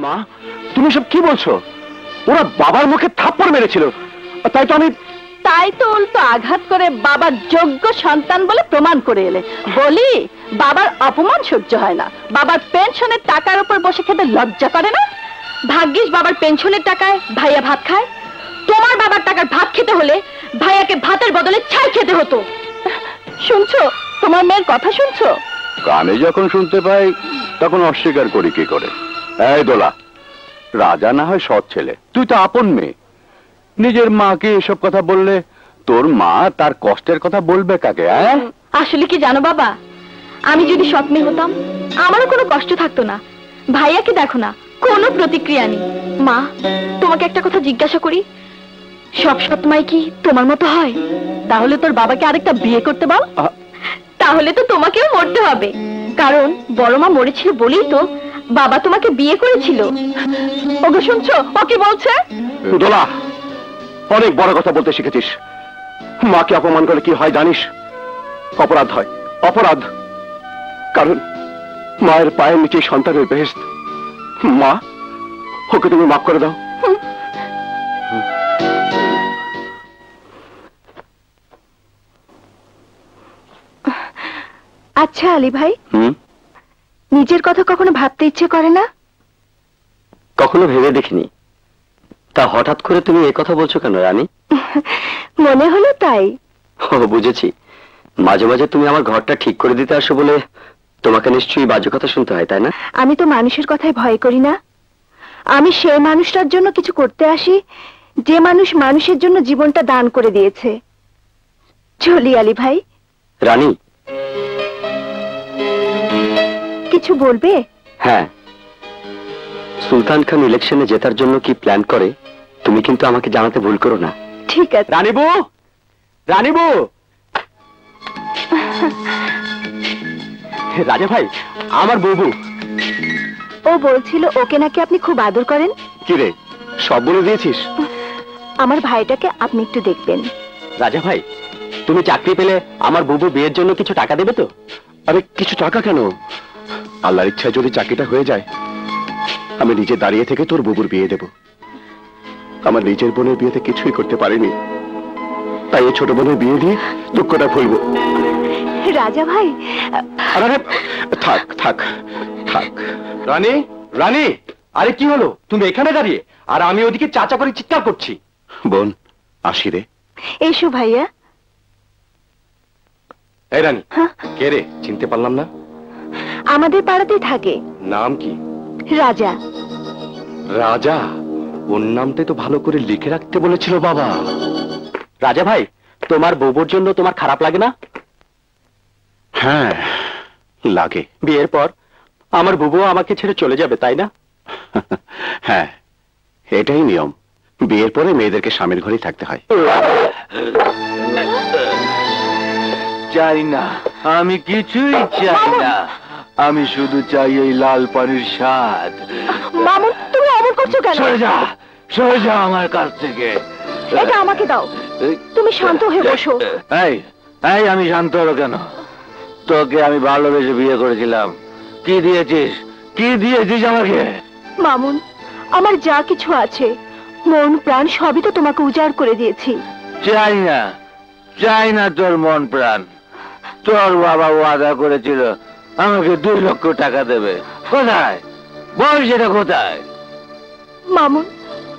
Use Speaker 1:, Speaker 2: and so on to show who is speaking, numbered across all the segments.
Speaker 1: মা, তুমি সব কি বলছো? ওরা বাবার মুখে থাপ্পড় মেরেছিল, তাই তো
Speaker 2: উল্টো আঘাত করে বাবার যোগ্য সন্তান বলে প্রমাণ করে এলে। বলি, বাবার অপমান সহ্য হয় না, বাবার পেনশনের টাকার উপর বসে খেতে লজ্জা করে না? ভাগ্যিস বাবার পেনশনের টাকায় ভাইয়া ভাত খায়। তোমার বাবার টাকার ভাত খেতে হলে ভাইয়াকে ভাতের বদলে ছাই খেতে হতো। শুনছো, তোমার মেয়ের কথা শুনছো?
Speaker 1: কানে যখন শুনতে পাই তখন অস্বীকার করি কি করে? এই দোলা, রাজা না হয় সৎ ছেলে, তুই তো আপন মেয়ে। নিজের মাকে এসব কথা বললে তোর মা তার কষ্টের কথা বলবে কাকে?
Speaker 2: আসলে কি জানো বাবা, আমি যদি সৎ মেয়ে হতাম আমারও কোনো কষ্ট থাকতো না। ভাইয়াকে দেখো না, কোনো প্রতিক্রিয়া নেই। মা, তোমাকে একটা কথা জিজ্ঞাসা করি, সব সৎ মাই কি তোমার মতো হয়? তাহলে তোর বাবাকে আরেকটা বিয়ে করতে বল। তাহলে তো তোমাকেও মরতে হবে, কারণ বড় মা মরেছিল বলেই তো বাবা তোমাকে বিয়ে করেছিল। ওগো শুনছো, ও কি বলছে?
Speaker 1: দোলা, অনেক বড় কথা বলতে শিখেছিস। মাকে অপমান করে কি হয় জানিস? অপরাধ হয়, অপরাধ। কারণ মায়ের পায়ের নিচে সন্তানের বেহেশত। মা, ওকে তুমি মাফ করে দাও।
Speaker 2: আচ্ছা আলী ভাই, নিজের কথা কখনো ভাবতে ইচ্ছে করে না?
Speaker 3: কখনো ভেবে দেখিনি, তা হঠাৎ করে তুমি এই কথা বলছো কেন রানী?
Speaker 2: মনে হলো তাই।
Speaker 3: ও বুঝেছি, মাঝে মাঝে তুমি আমার ঘরটা ঠিক করে দিতে আসো বলে তোমাকে নিশ্চয়ই বাজে কথা শুনতে হয়, তাই না?
Speaker 2: আমি তো মানুষের কথায় ভয় করি না। আমি সেই মানুষটার জন্য কিছু করতে আসি যে মানুষ মানুষের জন্য জীবনটা দান করে দিয়েছে। চলি আলী ভাই।
Speaker 3: রানী,
Speaker 2: কিছু বলবে?
Speaker 3: হ্যাঁ, সুলতান খান ইলেকশনে জেতার জন্য কি প্ল্যান করে তুমি কিন্তু আমাকে জানাতে ভুল করো না।
Speaker 2: ঠিক আছে।
Speaker 1: রানীবু, রানীবু। রাজা ভাই, আমার বউ।
Speaker 2: ও বলছিল ওকে নাকি আপনি খুব আদর করেন।
Speaker 1: কি রে, সব বলে দিয়েছিস?
Speaker 2: আমার ভাইটাকে আপনি একটু দেখবেন।
Speaker 3: রাজা ভাই, তুমি চাকরি পেলে আমার বুবু বিয়ের জন্য কিছু টাকা দেবে তো?
Speaker 1: আরে কিছু টাকা কেন, আল্লাহর ইচ্ছায় যদি চাকরিটা হয়ে যায় আমি নিজে দাঁড়িয়ে থেকে তোর বুবুর বিয়ে দেব। আমার নিজের বোনের বিয়েতে কিছুই করতে পারিনি, তাই এই ছোট বোনের বিয়ে দিয়ে দুঃখটা ভুলবো।
Speaker 2: রাজা ভাই।
Speaker 1: আরে থাক থাক থাক। রানী, রানী, আরে কি হলো? তুমি এখানে দাঁড়িয়ে আর আমি ওদিকে চাচা করে চিৎকার করছি। বোন, আসি রে।
Speaker 2: এসো ভাইয়া।
Speaker 1: এই রানী, কে রে? চিনতে পারলাম না।
Speaker 2: আমাদের পাড়াতেই থাকে।
Speaker 1: নাম কি?
Speaker 2: রাজা।
Speaker 1: রাজা? ওর নামটাই তো ভালো করে লিখে রাখতে বলেছিল বাবা।
Speaker 3: রাজা ভাই, তোমার বুবুর জন্য তোমার খারাপ লাগে না?
Speaker 1: হ্যাঁ লাগে।
Speaker 3: বিয়ের পর আমার বুবু আমাকে ছেড়ে চলে যাবে, তাই না?
Speaker 1: হ্যাঁ, এটাই নিয়ম। বিয়ের পরে মেয়েদেরকে স্বামীর ঘরেই থাকতে হয়।
Speaker 4: চাই না, আমি কিছুই চাই না। আমি শুধু চাই এই লাল পানির স্বাদ।
Speaker 2: মামুন, তুমি অমন করছো কেন?
Speaker 4: সরে যা, সরে যা আমার কাছ থেকে।
Speaker 2: এটা আমাকে দাও। তুমি শান্ত হয়ে বসো।
Speaker 4: এই আমি শান্ত হলো কেন? তোকে আমি ভালোবেসে বিয়ে করেছিলাম। কি দিয়েছিস, কি দিয়েছিস আমাকে?
Speaker 2: মামুন, আমার যা কিছু আছে মন প্রাণ সবই তো তোমাকে উজাড় করে দিয়েছি।
Speaker 4: চাই না, চাই না তোর মন প্রাণ। তোর বাবা ওয়াদা করেছিল আমাকে 2 লক্ষ টাকা দেবে। কোথায়? বল সেটা কোথায়?
Speaker 2: মামুন,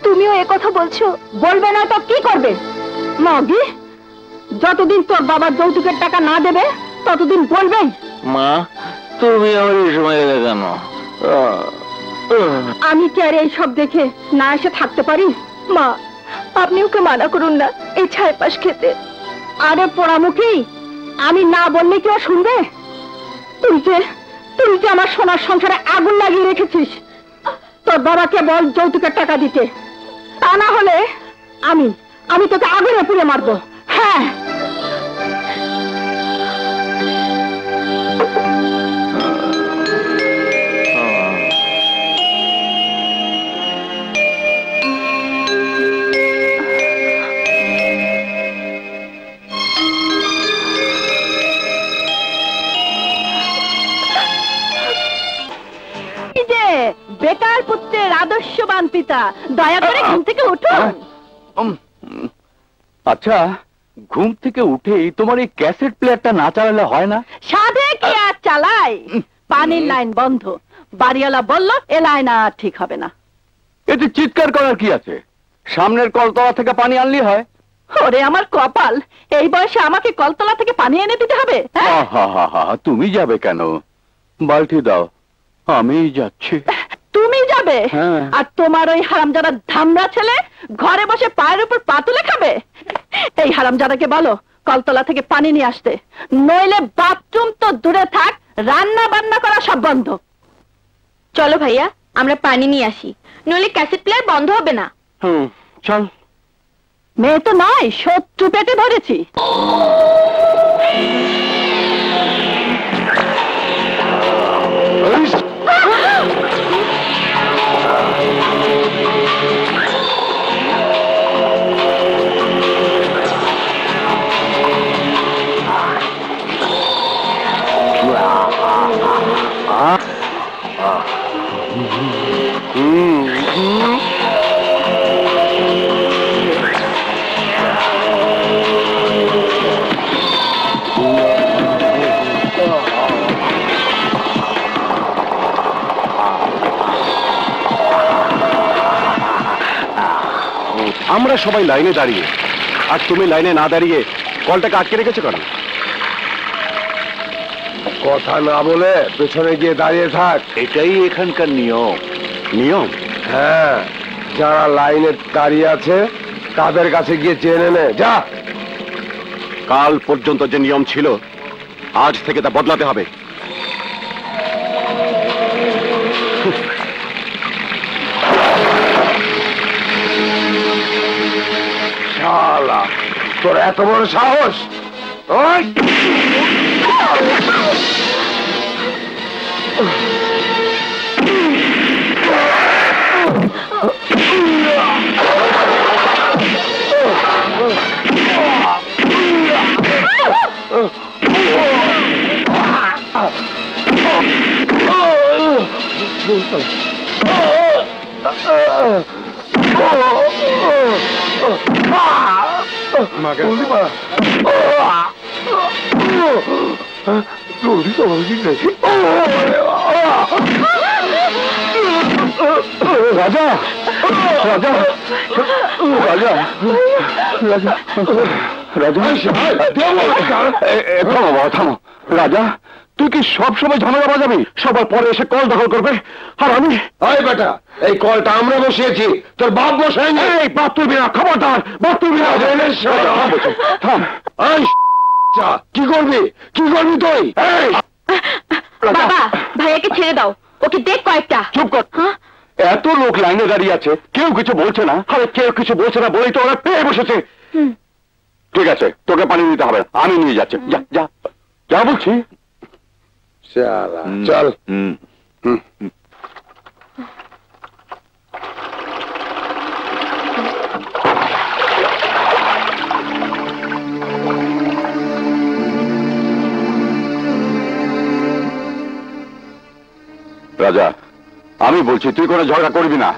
Speaker 2: তুমিও এ কথা বলছো? বলবে না তো কি করবে? মাগি, যতদিন তোর বাবার যৌতুকের টাকা না দেবে ততদিন বলবেই।
Speaker 4: মা, তুমি আমার এই সময় এলে কেন?
Speaker 2: আমি কি আর এই সব দেখে না এসে থাকতে পারি? মা, আপনি ওকে মানা করুন না এই ছাইপাশ খেতে। আরে পোড়ামুখী, আমি না বললে কি ও শুনবে? তুই যে আমার সোনার সংসারে আগুন লাগিয়ে রেখেছিস। তোর বাবাকে বল যৌতুকের টাকা দিতে, তা না হলে আমি তোকে আগুনে পুড়ে মারবো। হ্যাঁ।
Speaker 5: বেকার পুত্রের আদর্শবান পিতা, দয়া করে ঘুম থেকে উঠুন।
Speaker 4: আচ্ছা, ঘুম থেকে উঠেই তোমার এই ক্যাসেট প্লেয়ারটা না চালালে হয় না?
Speaker 5: সাধে কি আর চালাই, পানির লাইন বন্ধ। বাড়িওয়ালা বলল এ লাইন আর ঠিক হবে না।
Speaker 4: এতে চিৎকার করার কি আছে? সামনের কলতলা থেকে পানি আনলি হয়।
Speaker 5: ওরে আমার কপাল, এই বয়সে আমাকে কলতলা থেকে পানি এনে দিতে হবে? হ্যাঁ?
Speaker 4: তুমি যাবে কেন? বালতি দাও, আমি যাচ্ছি।
Speaker 5: তুমি যাবে?
Speaker 4: হ্যাঁ।
Speaker 5: আর তোমার ওই হারামজাদা ধামরা ছেলে ঘরে বসে পায়ের উপর পা তুলে খাবে? এই হারামজাদাকে বলো কলতলা থেকে পানি নিয়ে আসতে, নইলে বাথরুম তো দূরে থাক, রান্না বান্না করা সব বন্ধ।
Speaker 2: চলো ভাইয়া, আমরা পানি নিয়ে আসি, নইলে ক্যাসেট প্লেয়ার বন্ধ হবে না।
Speaker 4: চল।
Speaker 5: মেয়ে তো নয়, শত্রু পেটে ধরেছি।
Speaker 1: আমরা সবাই লাইনে দাঁড়িয়ে, আর তুমি লাইনে না দাঁড়িয়ে কলটাকে আটকে রেখেছো কেন?
Speaker 6: কথা না বলে পেছনে গিয়ে দাঁড়িয়ে থাক,
Speaker 4: এটাই এখানকার নিয়ম।
Speaker 1: নিয়ম?
Speaker 6: হ্যাঁ, যারা লাইনে দাঁড়িয়ে আছে তাদের কাছে গিয়ে জেনে নে। যা।
Speaker 1: কাল পর্যন্ত যে নিয়ম ছিল, আজ থেকে তা বদলাতে হবে।
Speaker 6: শালা, তোর এত বড় সাহস! ওই!
Speaker 1: রাজা, রাজা, রাজা, রাজা, রাজা, থামো বাবা, থামো। রাজা, তুই কি সব সময় ঝামেলা বাজাবি? সবার পরে এসে কল দখল করবে, আর আমি?
Speaker 6: এই বেটা, এই কলটা আমরা বসিয়েছি, তোর বাপ বসায়নি।
Speaker 1: এই বাপ তুলবি না, খবরদার, বাপ তুলবি না। থাম।
Speaker 6: কি করবি, কি করবি তুই?
Speaker 2: বাবা, ভাইয়াকে ছেড়ে দাও, ওকে দেখ কয়েকটা।
Speaker 1: চুপ কর। এত লোক লাইনে দাঁড়িয়ে আছে, কেউ কিছু বলছে না। আরে কেউ কিছু বলছে না বলেই তো ওরা পেয়ে বসেছে। ঠিক আছে, তোকে পানি দিতে হবে, আমি নিয়ে যাচ্ছি। যা যা যা বলছি।
Speaker 6: চল।
Speaker 1: রাজা, আমি বলছি তুই কোনো ঝগড়া করবি না।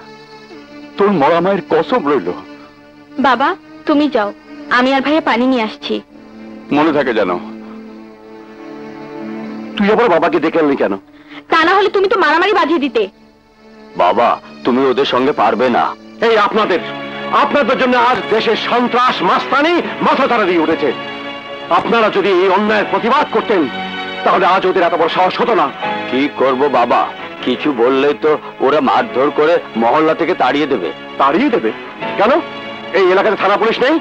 Speaker 1: তোর মরা মায়ের কসম রইল।
Speaker 2: বাবা, তুমি যাও, আমি আর ভাইয়া পানি নিয়ে আসছি।
Speaker 1: মনে থাকে যেন। তুই আবার বাবাকে ডেকে আনলি কেন?
Speaker 2: তা না হলে তুমি তো মারামারি বাজিয়ে দিতে।
Speaker 1: বাবা, তুমি ওদের সঙ্গে পারবে না। এই আপনাদের জন্য আজ দেশের সন্ত্রাস মাস্তানি মাথা তারা দিয়ে উঠেছে। আপনারা যদি এই অন্যায়ের প্রতিবাদ করতেন, তাহলে আজ ওদের এত বড় সাহস হতো না।
Speaker 3: কি করব বাবা, কিছু বললেই তো ওরা মারধর করে মহল্লা থেকে তাড়িয়ে দেবে।
Speaker 1: তাড়িয়ে দেবে? কেন? এই এলাকাতে থানা পুলিশ নেই?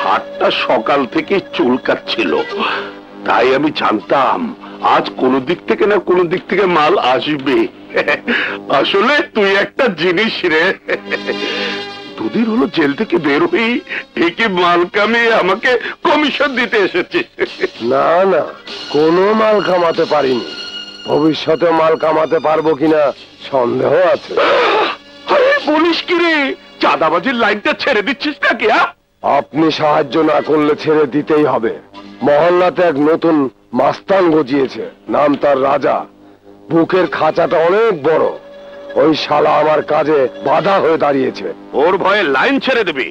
Speaker 6: হাতটা সকাল থেকে চুলকাচ্ছিল, তাই আমি জানতাম আজ কোন দিক থেকে না কোন দিক থেকে মাল আসবে। আসলে তুই একটা জিনিস রে, দুদিন হলো জেল থেকে বের হই, ঠিকই মাল কামিয়ে আমাকে কমিশন দিতে এসেছে। না না, কোনো মাল কামাতে পারিনি, ভবিষ্যতে মাল কামাতে পারবো কিনা সন্দেহ আছে। আরে বলিস কি রে, চাঁদাবাজির লাইনটা ছেড়ে দিচ্ছিস নাকি? আপনি সাহায্য না করলে ছেড়ে দিতেই হবে। মহল্লাতে এক নতুন মাস্তান গজিয়েছে, নাম তার রাজা।
Speaker 7: বুকের খাঁচাটা অনেক বড়, ওই শালা আমার কাজে বাধা হয়ে দাঁড়িয়েছে।
Speaker 6: ওর ভয়ে লাইন ছেড়ে দিবি?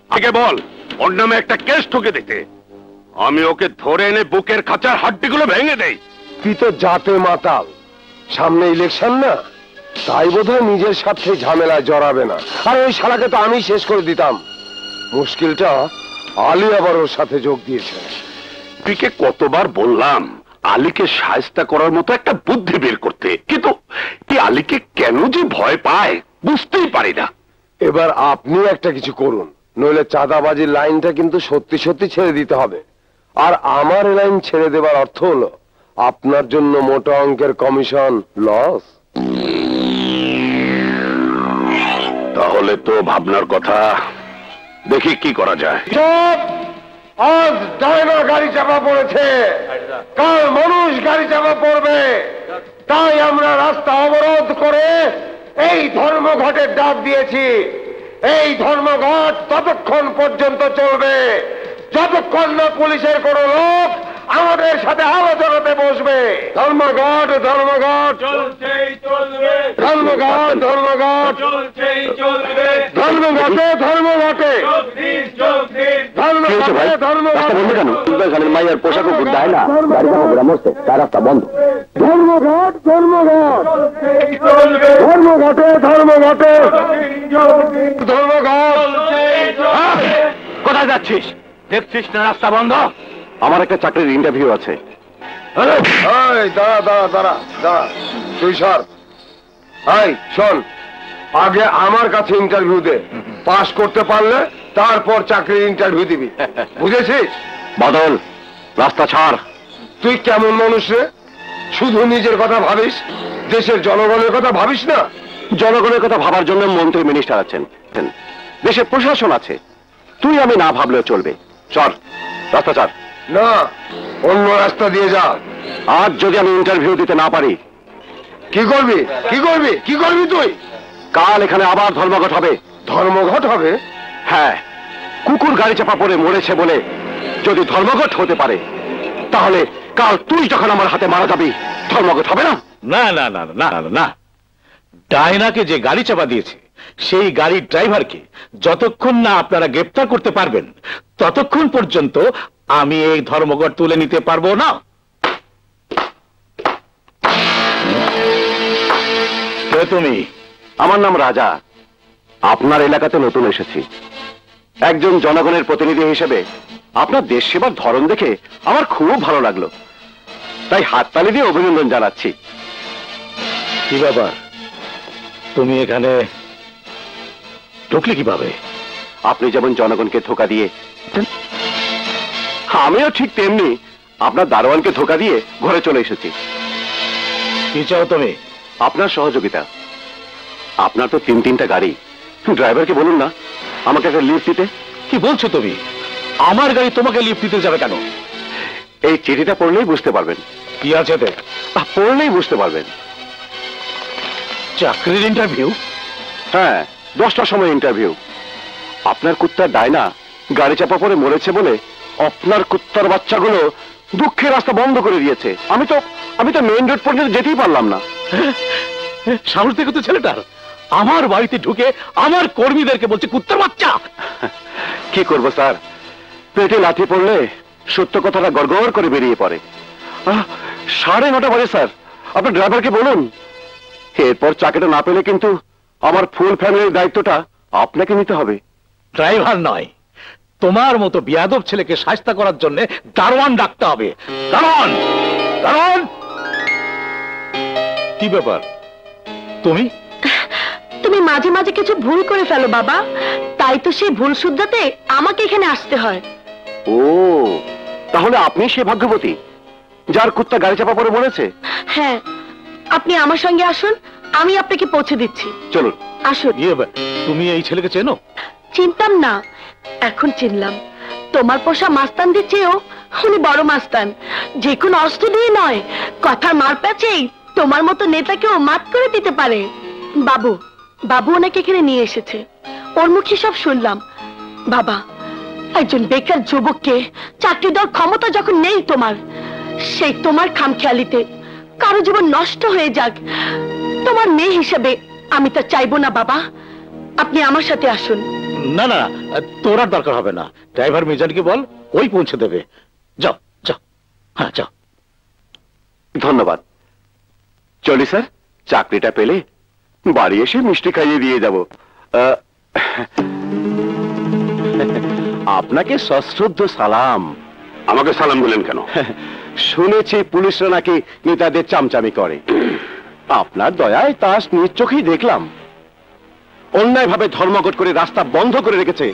Speaker 6: আগে বল, ওর নামে একটা কেস ঠুকে দিতে। আমি ওকে ধরে এনে বুকের খাঁচার হাড্ডিগুলো ভেঙে দেই।
Speaker 7: তুই তো জাতে মাতাল, সামনে ইলেকশন না, তাই বোধহয় নিজের সাথে ঝামেলায় জড়াবে না। আর ওই শালাকে তো আমি শেষ করে দিতাম। মুশকিলটা আলী আবার ওর সাথে যোগ দিয়েছে।
Speaker 6: তুইকে কতবার বললাম আলীকে সাহায্য করার মতো একটা বুদ্ধি বের করতে, কিন্তু এই আলীকে কেন যে ভয় পায় বুঝতেই পারি না।
Speaker 7: এবার আপনি একটা কিছু করুন, নইলে চাঁদাবাজির লাইনটা কিন্তু সত্যি সত্যি ছেড়ে দিতে হবে। আর আমার এই লাইন ছেড়ে দেবার অর্থ হলো আপনার জন্য মোটা অঙ্কের কমিশন লস।
Speaker 6: তাহলে তো ভাবনার কথা, দেখি কি করা যায়।
Speaker 7: আজ ডাইনা গাড়ি চাপা পড়েছে, কাল মানুষ গাড়ি চাপা পড়বে, তাই আমরা রাস্তা অবরোধ করে এই ধর্মঘটের ডাক দিয়েছি। এই ধর্মঘট ততক্ষণ পর্যন্ত চলবে যতক্ষণ না পুলিশের কোন লোক আমাদের সাথে আলোচনাতে বসবে। ধর্মঘট ধর্মঘট
Speaker 4: চলছেই চলবে,
Speaker 7: ধর্মঘট ধর্মঘট
Speaker 4: চলছেই চলবে,
Speaker 7: ধর্মঘটে ধর্মঘটে ধর্মঘটে ধর্মঘট
Speaker 3: মাইয়ার পোশাক উপর দেয় না, গাড়ি চাপা মরছে, তার রাস্তা বন্ধ।
Speaker 7: ধর্মঘট ধর্মঘট ধর্মঘটে ধর্মঘটে ধর্মঘট।
Speaker 4: কোথায় যাচ্ছিস? দেখছিস না রাস্তা বন্ধ?
Speaker 1: আমার একটা চাকরির ইন্টারভিউ আছে।
Speaker 7: এই দাঁড়া দাঁড়া দাঁড়া দাঁড়া, তুই সর। এই শোন, আগে আমার কাছে ইন্টারভিউ দে, পাস করতে পারলে তারপর চাকরির ইন্টারভিউ দিবি, বুঝেছিস?
Speaker 1: বাদল, রাস্তা ছাড়।
Speaker 7: তুই কেমন মানুষ রে? শুধু নিজের কথা ভাবিস, দেশের জনগণের কথা ভাবিস না।
Speaker 1: জনগণের কথা ভাবার জন্য মন্ত্রী মিনিস্টার আছেন, দেশে প্রশাসন আছে, তুই আমি না ভাবলেও চলবে। চল, রাস্তা ছাড়।
Speaker 7: না, অন্য রাস্তা দিয়ে যা।
Speaker 1: আজ যদি আমি ইন্টারভিউ দিতে না পারি,
Speaker 7: কি করবি কি করবি কি করবি তুই?
Speaker 1: কাল এখানে আবার ধর্মঘট হবে।
Speaker 7: ধর্মঘট হবে?
Speaker 1: হ্যাঁ, কুকুর গাড়ি চাপা পড়ে মরেছে বলে যদি ধর্মঘট হতে পারে, তাহলে কাল তুই যখন আমার হাতে মারা যাবি ধর্মঘট হবে না?
Speaker 8: না না না না না না, ডায়নাকে যে গাড়ি চাপা দিয়েছে সেই গাড়ির ড্রাইভারকে যতক্ষণ না আপনারা গ্রেফতার করতে পারবেন ততক্ষণ পর্যন্ত আমি এই ধর্মঘট তুলে নিতে পারবো না। কে তুমি?
Speaker 1: আমার নাম রাজা, আপনার এলাকাতে নতুন এসেছি। একজন জনগণের প্রতিনিধি হিসেবে আপনার দেশ সেবার ধরন দেখে আমার খুব ভালো লাগলো, তাই হাততালি দিয়ে অভিনন্দন জানাচ্ছি।
Speaker 8: কি ব্যাপার, তুমি এখানে ঢুকলে কিভাবে?
Speaker 1: আপনি যেমন জনগণকে ধোঁকা দিয়ে, আমিও ঠিক তেমনি আপনার দারোয়ানকে ধোঁকা দিয়ে ঘরে চলে এসেছি।
Speaker 8: কি চাও তুমি?
Speaker 1: আপনার সহযোগিতা। আপনার তো তিনটা গাড়ি, ড্রাইভারকে বলুন না আমাকে একটা লিফট দিতে।
Speaker 8: কি বলছো তুমি? আমার গাড়ি তোমাকে লিফট দিতে যাবে কেন?
Speaker 1: এই চিঠিটা পড়লেই বুঝতে পারবেন।
Speaker 8: কি আছে এতে?
Speaker 1: পড়লেই বুঝতে পারবেন।
Speaker 8: চাকরির ইন্টারভিউ?
Speaker 1: হ্যাঁ, 10টার সময় ইন্টারভিউ। আপনার কুত্তার ডায়না গাড়ি চাপা পড়ে মরেছে বলে আপনার কুত্তার বাচ্চাগুলো দুঃখের রাস্তা বন্ধ করে দিয়েছে। আমি তো মেইন রোড পর্যন্ত যেতেই পারলাম না।
Speaker 8: সাহস দেখো তো ছেলেটার, আমার বাড়িতে ঢুকে আমার কর্মীদেরকে বলছে কুত্তার বাচ্চা।
Speaker 1: কি করবো স্যার, পেটে লাথি পড়লে সত্য কথাটা গড়গড় করে বেরিয়ে পড়ে। 9:30 বাজে স্যার, আপনার ড্রাইভারকে বলুন। এরপর চাকরিটা না পেলে কিন্তু আমার ফুল ফ্যামিলির দায়িত্বটা আপনাকে নিতে হবে।
Speaker 8: ড্রাইভার নয়, তোমার মতো বিয়াদব ছেলেকে শায়েস্তা করার জন্য দারোয়ান ডাকতে হবে। দারোয়ান, দারোয়ান। কি ব্যাপার, তুমি
Speaker 2: তুমি মাঝে মাঝে কিছু ভুল করে ফেলো বাবা, তাই তো সেই ভুল শুধরাতে আমাকে এখানে আসতে হয়।
Speaker 1: ও, তাহলে আপনি সে ভাগ্যবতী যার কুত্তা গাড়ি চাপা পড়ে মরেছে?
Speaker 2: হ্যাঁ, আপনি আমার সঙ্গে আসুন, আমি আপনাকে পৌঁছে দিচ্ছি।
Speaker 1: চলুন।
Speaker 2: আসুন।
Speaker 8: তুমি এই ছেলেকে চেনো?
Speaker 2: চিনতাম না, এখন চিনলাম। তোমার পোষা মাস্তানদের চেয়েও উনি বড় মাস্তান। যে কোনো অস্ত্র দিয়ে নয়, কথার মার প্যাচেই তোমার মতো নেতাকেও মাত করে দিতে পারে। বাবু বাবু ওনাকে এখানে নিয়ে এসেছে, ওর মুখে সব শুনলাম। বাবা, একজন বেকার যুবককে চাকরি দেওয়ার ক্ষমতা যখন নেই তোমার, সেই তোমার খামখেয়ালিতে
Speaker 5: কারো জীবন নষ্ট হয়ে যাক। তোমার মেয়ে হিসেবে আমি তা চাইবো না বাবা। আপনি আমার সাথে আসুন।
Speaker 8: না না, তোর আর দরকার হবে না। ড্রাইভার মিজানকে বল, ওই পৌঁছে দেবে। যাও যাও, হ্যাঁ যাও।
Speaker 1: ধন্যবাদ। চলি স্যার, চাকরিটা পেলে বাড়ি এসে মিষ্টি খাইয়ে দিয়ে যাব। আপনাকে সশ্রদ্ধ সালাম।
Speaker 6: আমাকে সালাম দিলেন কেন?
Speaker 1: শুনেছি পুলিশরা নাকি নেতাদের চামচামি করে। আপনার দয়ায় তা নিজ চোখেই দেখলাম। অন্যায়ভাবে ধর্মঘট করে রাস্তা বন্ধ করে রেখেছে,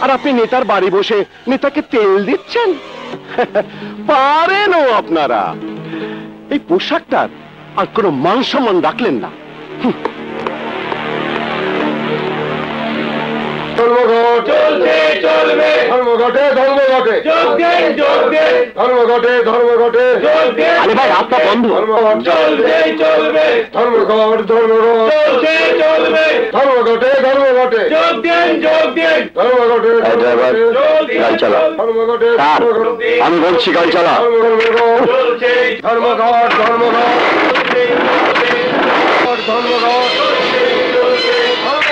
Speaker 1: আর আপনি নেতার বাড়ি বসে নেতাকে তেল দিচ্ছেন। পারেনও আপনারা। এই পোশাকটার আর কোনো মান সম্মান রাখলেন না।
Speaker 7: ধর্মঘট চলবে চলবে, ধর্মঘটে ধর্মঘটে, ধর্মঘটে ধর্মঘটে।
Speaker 1: আরে ভাই, আপনার বন্ধু।
Speaker 7: ধর্মঘট চলবে চলবে, ধর্মঘট ধর্মঘট চলবে চলবে, ধর্মঘটে ধর্মঘটে, ধর্মঘটে
Speaker 1: গাড়ি চালা।
Speaker 7: ধর্মঘটে
Speaker 1: আমি বলছি গাড়ি চালা।
Speaker 7: ধর্মঘট ধর্মঘট ধর্মঘট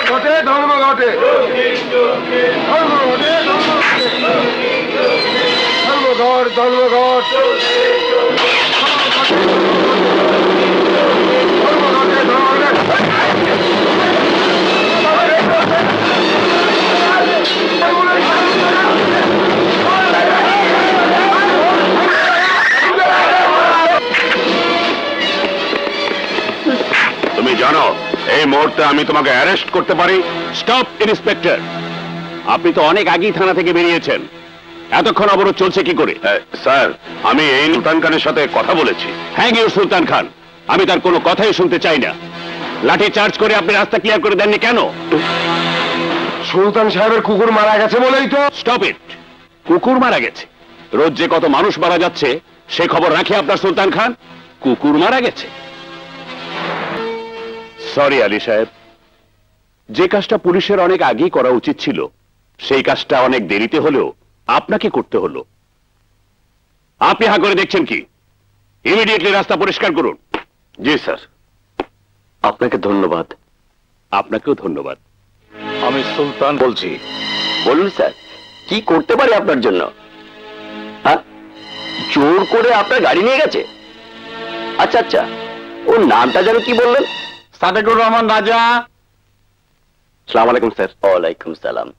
Speaker 7: ধর্মঘটে ধর্মঘটে, ধর্মঘটে ধর্মঘট ধর্মঘট
Speaker 6: তুমি জানো এই মুহূর্তে আমি তোমাকে অ্যারেস্ট করতে পারি? স্টপ ইন্সপেক্টর, আপনি তো অনেক আগেই থানা থেকে বেরিয়েছেন। এতক্ষণ অবরোধ চলছে কি করে? স্যার, আমি এই সুলতান খানের সাথে কথা বলেছি। থ্যাংক ইউ সুলতান খান, আমি তার কোনো কথাই শুনতে চাই না। লাঠি চার্জ করে আপনি রাস্তা ক্লিয়ার করে দেননি কেন?
Speaker 7: সুলতান সাহেবের কুকুর মারা গেছে বলেই তো।
Speaker 6: Stop it. কুকুর মারা গেছে? রোজ যে কত মানুষ মারা যাচ্ছে সে খবর রাখে আপনার সুলতান খান? কুকুর মারা গেছে? সরি আলী সাহেব, যে কাজটা পুলিশের অনেক আগেই করা উচিত ছিল সেই কাজটা অনেক দেরিতে হলেও আপনাকে করতে হলো। আপনি হা করে দেখছেন কি? ইমিডিয়েটলি রাস্তা পরিষ্কার করুন। জি স্যার।
Speaker 1: আপনাকে ধন্যবাদ।
Speaker 6: আপনাকেও ধন্যবাদ।
Speaker 8: আমি সুলতান বলছি।
Speaker 1: বলুন স্যার, কি করতে পারি আপনার জন্য? হ্যাঁ, জোর করে আপনার গাড়ি নিয়ে গেছে? আচ্ছা আচ্ছা, ওর নামটা যেন কি বললেন?
Speaker 8: সাদেকুর রহমান রাজা।
Speaker 1: সালাম আলাইকুম স্যার। ওয়ালাইকুম সালাম।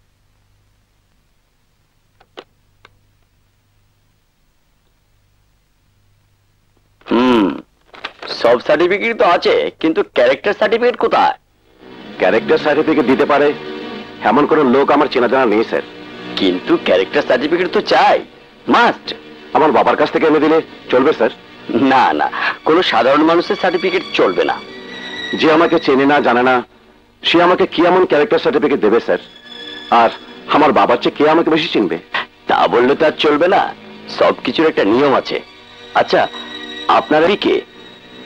Speaker 1: সব সার্টিফিকেট তো আছে, কিন্তু ক্যারেক্টার সার্টিফিকেট কোথায়? ক্যারেক্টার সার্টিফিকেট দিতে পারে এমন কোন লোক আমার চেনা জানা নেই স্যার। কিন্তু ক্যারেক্টার সার্টিফিকেট তো চাই, মাস্ট। আমার বাবার কাছ থেকে এনে দিলে চলবে স্যার? না না, কোন সাধারণ মানুষের সার্টিফিকেট চলবে না। যে আমাকে চেনে না জানে না সে আমাকে কি এমন ক্যারেক্টার সার্টিফিকেট দেবে স্যার? আর আমার বাবার চেয়ে কে আমাকে বেশি চিনবে? তা বললে তো আর চলবে না, সবকিছুর একটা নিয়ম আছে। আচ্ছা, আপনার কে?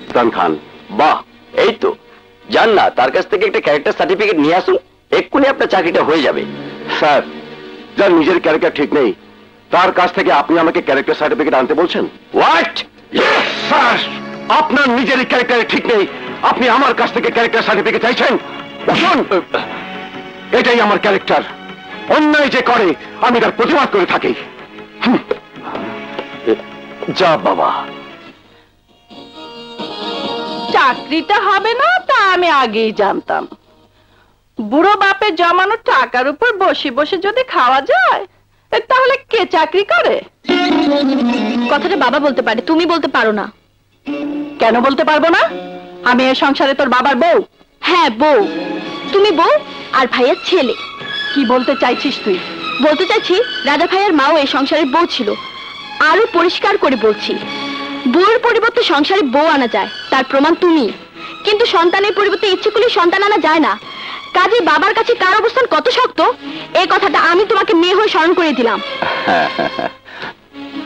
Speaker 1: সুলতান খান। বাহ, এই তো, যান না তার কাছ থেকে একটা ক্যারেক্টার সার্টিফিকেট নিয়ে আসুন, এক্ষুনি আপনার চাকরিটা হয়ে যাবে। স্যার, যার নিজের ক্যারেক্টার ঠিক নেই তার কাছ থেকে আপনি আমাকে ক্যারেক্টার সার্টিফিকেট আনতে বলছেন? হোয়াট? স্যার, আপনার নিজের ক্যারেক্টার ঠিক নেই, আপনি আমার কাছ থেকে ক্যারেক্টার সার্টিফিকেট চাইছেন? এটাই আমার ক্যারেক্টার। অন্যায় যে করে আমি তার প্রতিবাদ করে থাকি। যা বাবা।
Speaker 5: চাকরিটা হবে না তা আমি আগেই জানতাম। বুড়ো বাপের জমানো টাকার উপর বসে বসে যদি খাওয়া যায় তাহলে কে চাকরি করে?
Speaker 2: কথাটা বাবা বলতে পারে, তুমি বলতে পারো না।
Speaker 5: কেন বলতে পারবো না? আমি এ সংসারে তোর বাবার বউ।
Speaker 2: হ্যাঁ বউ, তুমি বউ আর ভাইয়ের ছেলে।
Speaker 5: কি বলতে চাইছিস তুই?
Speaker 2: বলতে চাইছি রাজা ভাইয়ের মাও এই সংসারের বউ ছিল। আরো পরিষ্কার করে বলছি, বউয়ের পরিবর্তে সংসারে বউ আনা যায়, তার প্রমাণ তুমি। কিন্তু সন্তানের পরিবর্তে ইচ্ছে করলে সন্তান আনা যায় না। কাজে বাবার কাছে কার অবস্থান কত শক্ত, এই কথাটা আমি তোমাকে মেয়ে হয়ে স্মরণ করে দিলাম।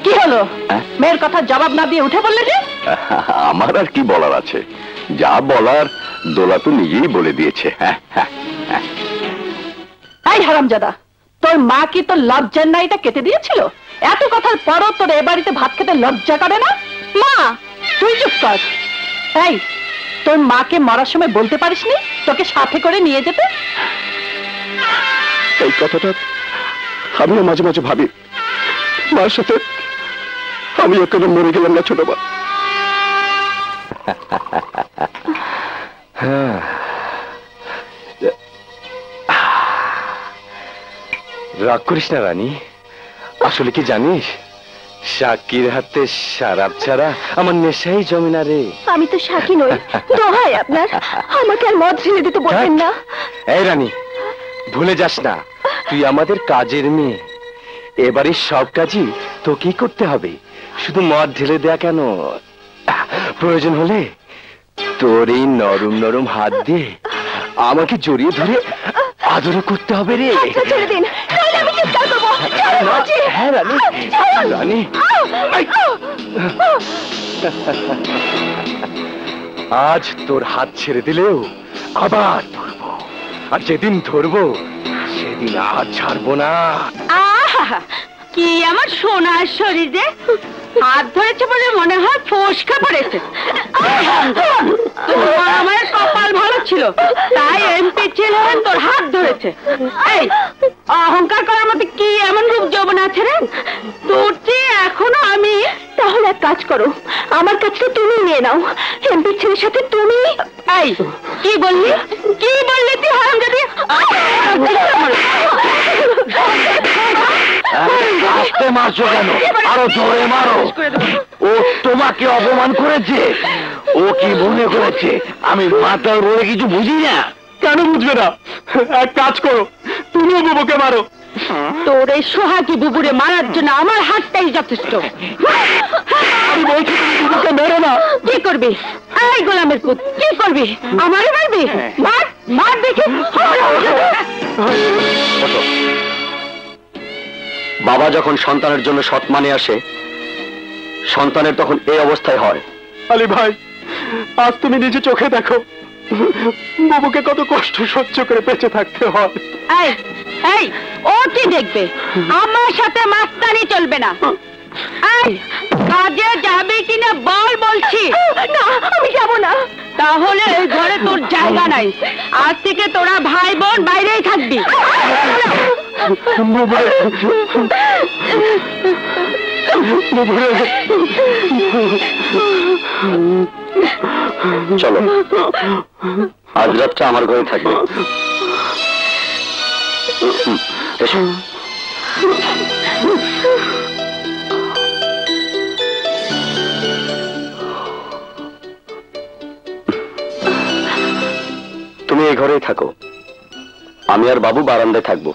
Speaker 5: কি হলো, মেয়ের কথা জবাব না দিয়ে উঠে বললে যে?
Speaker 1: আমার আর কি বলার আছে, যা বলার দোলা তো নিজেই বলে দিয়েছে।
Speaker 5: এই হারামজাদা, তোর মা কি তোর লজ্জার নাইটা কেটে দিয়েছিল? এত কথার পরও তোর এ বাড়িতে ভাত খেতে লজ্জা করে না?
Speaker 2: মা,
Speaker 5: তুই চুপ কর। এই, তোর মাকে মরার সময় বলতে পারিসনি তোকে সাথে করে নিয়ে যেতে?
Speaker 1: এই কথাটা আমিও মাঝে মাঝে ভাবি, মার সাথে আমিও কেন মরে গেলাম না ছোট মা।
Speaker 3: রাগ করিস না রানী, আসলে কি জানিস, শাকির হাতে শরাব ছাড়া আমার নেশাই জমে না রে।
Speaker 2: আমি তো সাকি নই, দোহাই আপনার, আমাকে আর মদ ঢেলে দিতে বলবেন না।
Speaker 3: এই রানী, ভুলে যাস না তুই আমাদের কাজের মেয়ে, এবারে সব কাজই তোকেই করতে হবে, শুধু মদ ঢেলে দেয়া কেন, প্রয়োজন হলে তোর এই নরম নরম হাত দিয়ে আমাকে জড়িয়ে ধরে আদরও করতে হবে রে।
Speaker 2: ছেড়ে দিন, নইলে আমি চিৎকার করবো।
Speaker 3: হ্যাঁ রানী, রানী আজ তোর হাত ছেড়ে দিলেও আবার ধরবো, আর যেদিন ধরবো সেদিন আর ছাড়বো না।
Speaker 5: কি আমার সোনার শরীরে হাত ধরেছে বলে মনে হয় ফোসকা পড়েছে। আমার কপাল ভালো ছিল তাই এমপি ছেলে তোর হাত ধরেছে। এই অহংকার করার মতো কি এমন রূপ যৌবন আছে রে তোর চেয়ে এখনো আমি?
Speaker 2: তাহলে এক কাজ করো, আমার কাছে তুমি নিয়ে নাও, এমপি ছেলের সাথে তুমি।
Speaker 5: এই কি বললি, কি বললি তুই হারামজাদি?
Speaker 4: আস্তে মারছো কেন, আরো জোরে মারো। ও তোমাকে অপমান করেছে, ও কি মনে করেছে আমি মাতাল বলে কিছু বুঝি না?
Speaker 1: কেন বুঝবে না? এক কাজ করো, তুমিও বুবুকে মারো।
Speaker 5: তোর এই সোহাগী বুবুরে মারার জন্য আমার হাতটাই যথেষ্ট।
Speaker 1: আমি বলছি তুমি বুবুকে মেরো না।
Speaker 5: কি করবি এই গোলামের পুত, কি করবি? আমারে মারবি? মার মার দেখি।
Speaker 3: বাবা যখন সন্তানের জন্য সৎ মানে আসে, সন্তানের তখন এই অবস্থায় হয়।
Speaker 1: আলী ভাই, আজ তুমি নিজে চোখে দেখো বাবুকে কত কষ্ট সহ্য করে বেঁচে থাকতে হয়।
Speaker 5: এই এই ও কি দেখবে? আমার সাথে মাস্তানি চলবে না। এই কাজে যাবে কিনা বল বলছি।
Speaker 2: না, আমি যাব না।
Speaker 5: তাহলে এই ঘরে তোর জায়গা নাই, আজ থেকে তোরা ভাই বোন বাইরেই থাকবি।
Speaker 3: চলো, আজ রাতটা আমার ঘরে থাকবে। এসো। তুমি এই ঘরেই থাকো, আমি আর বাবু বারান্দায় থাকবো।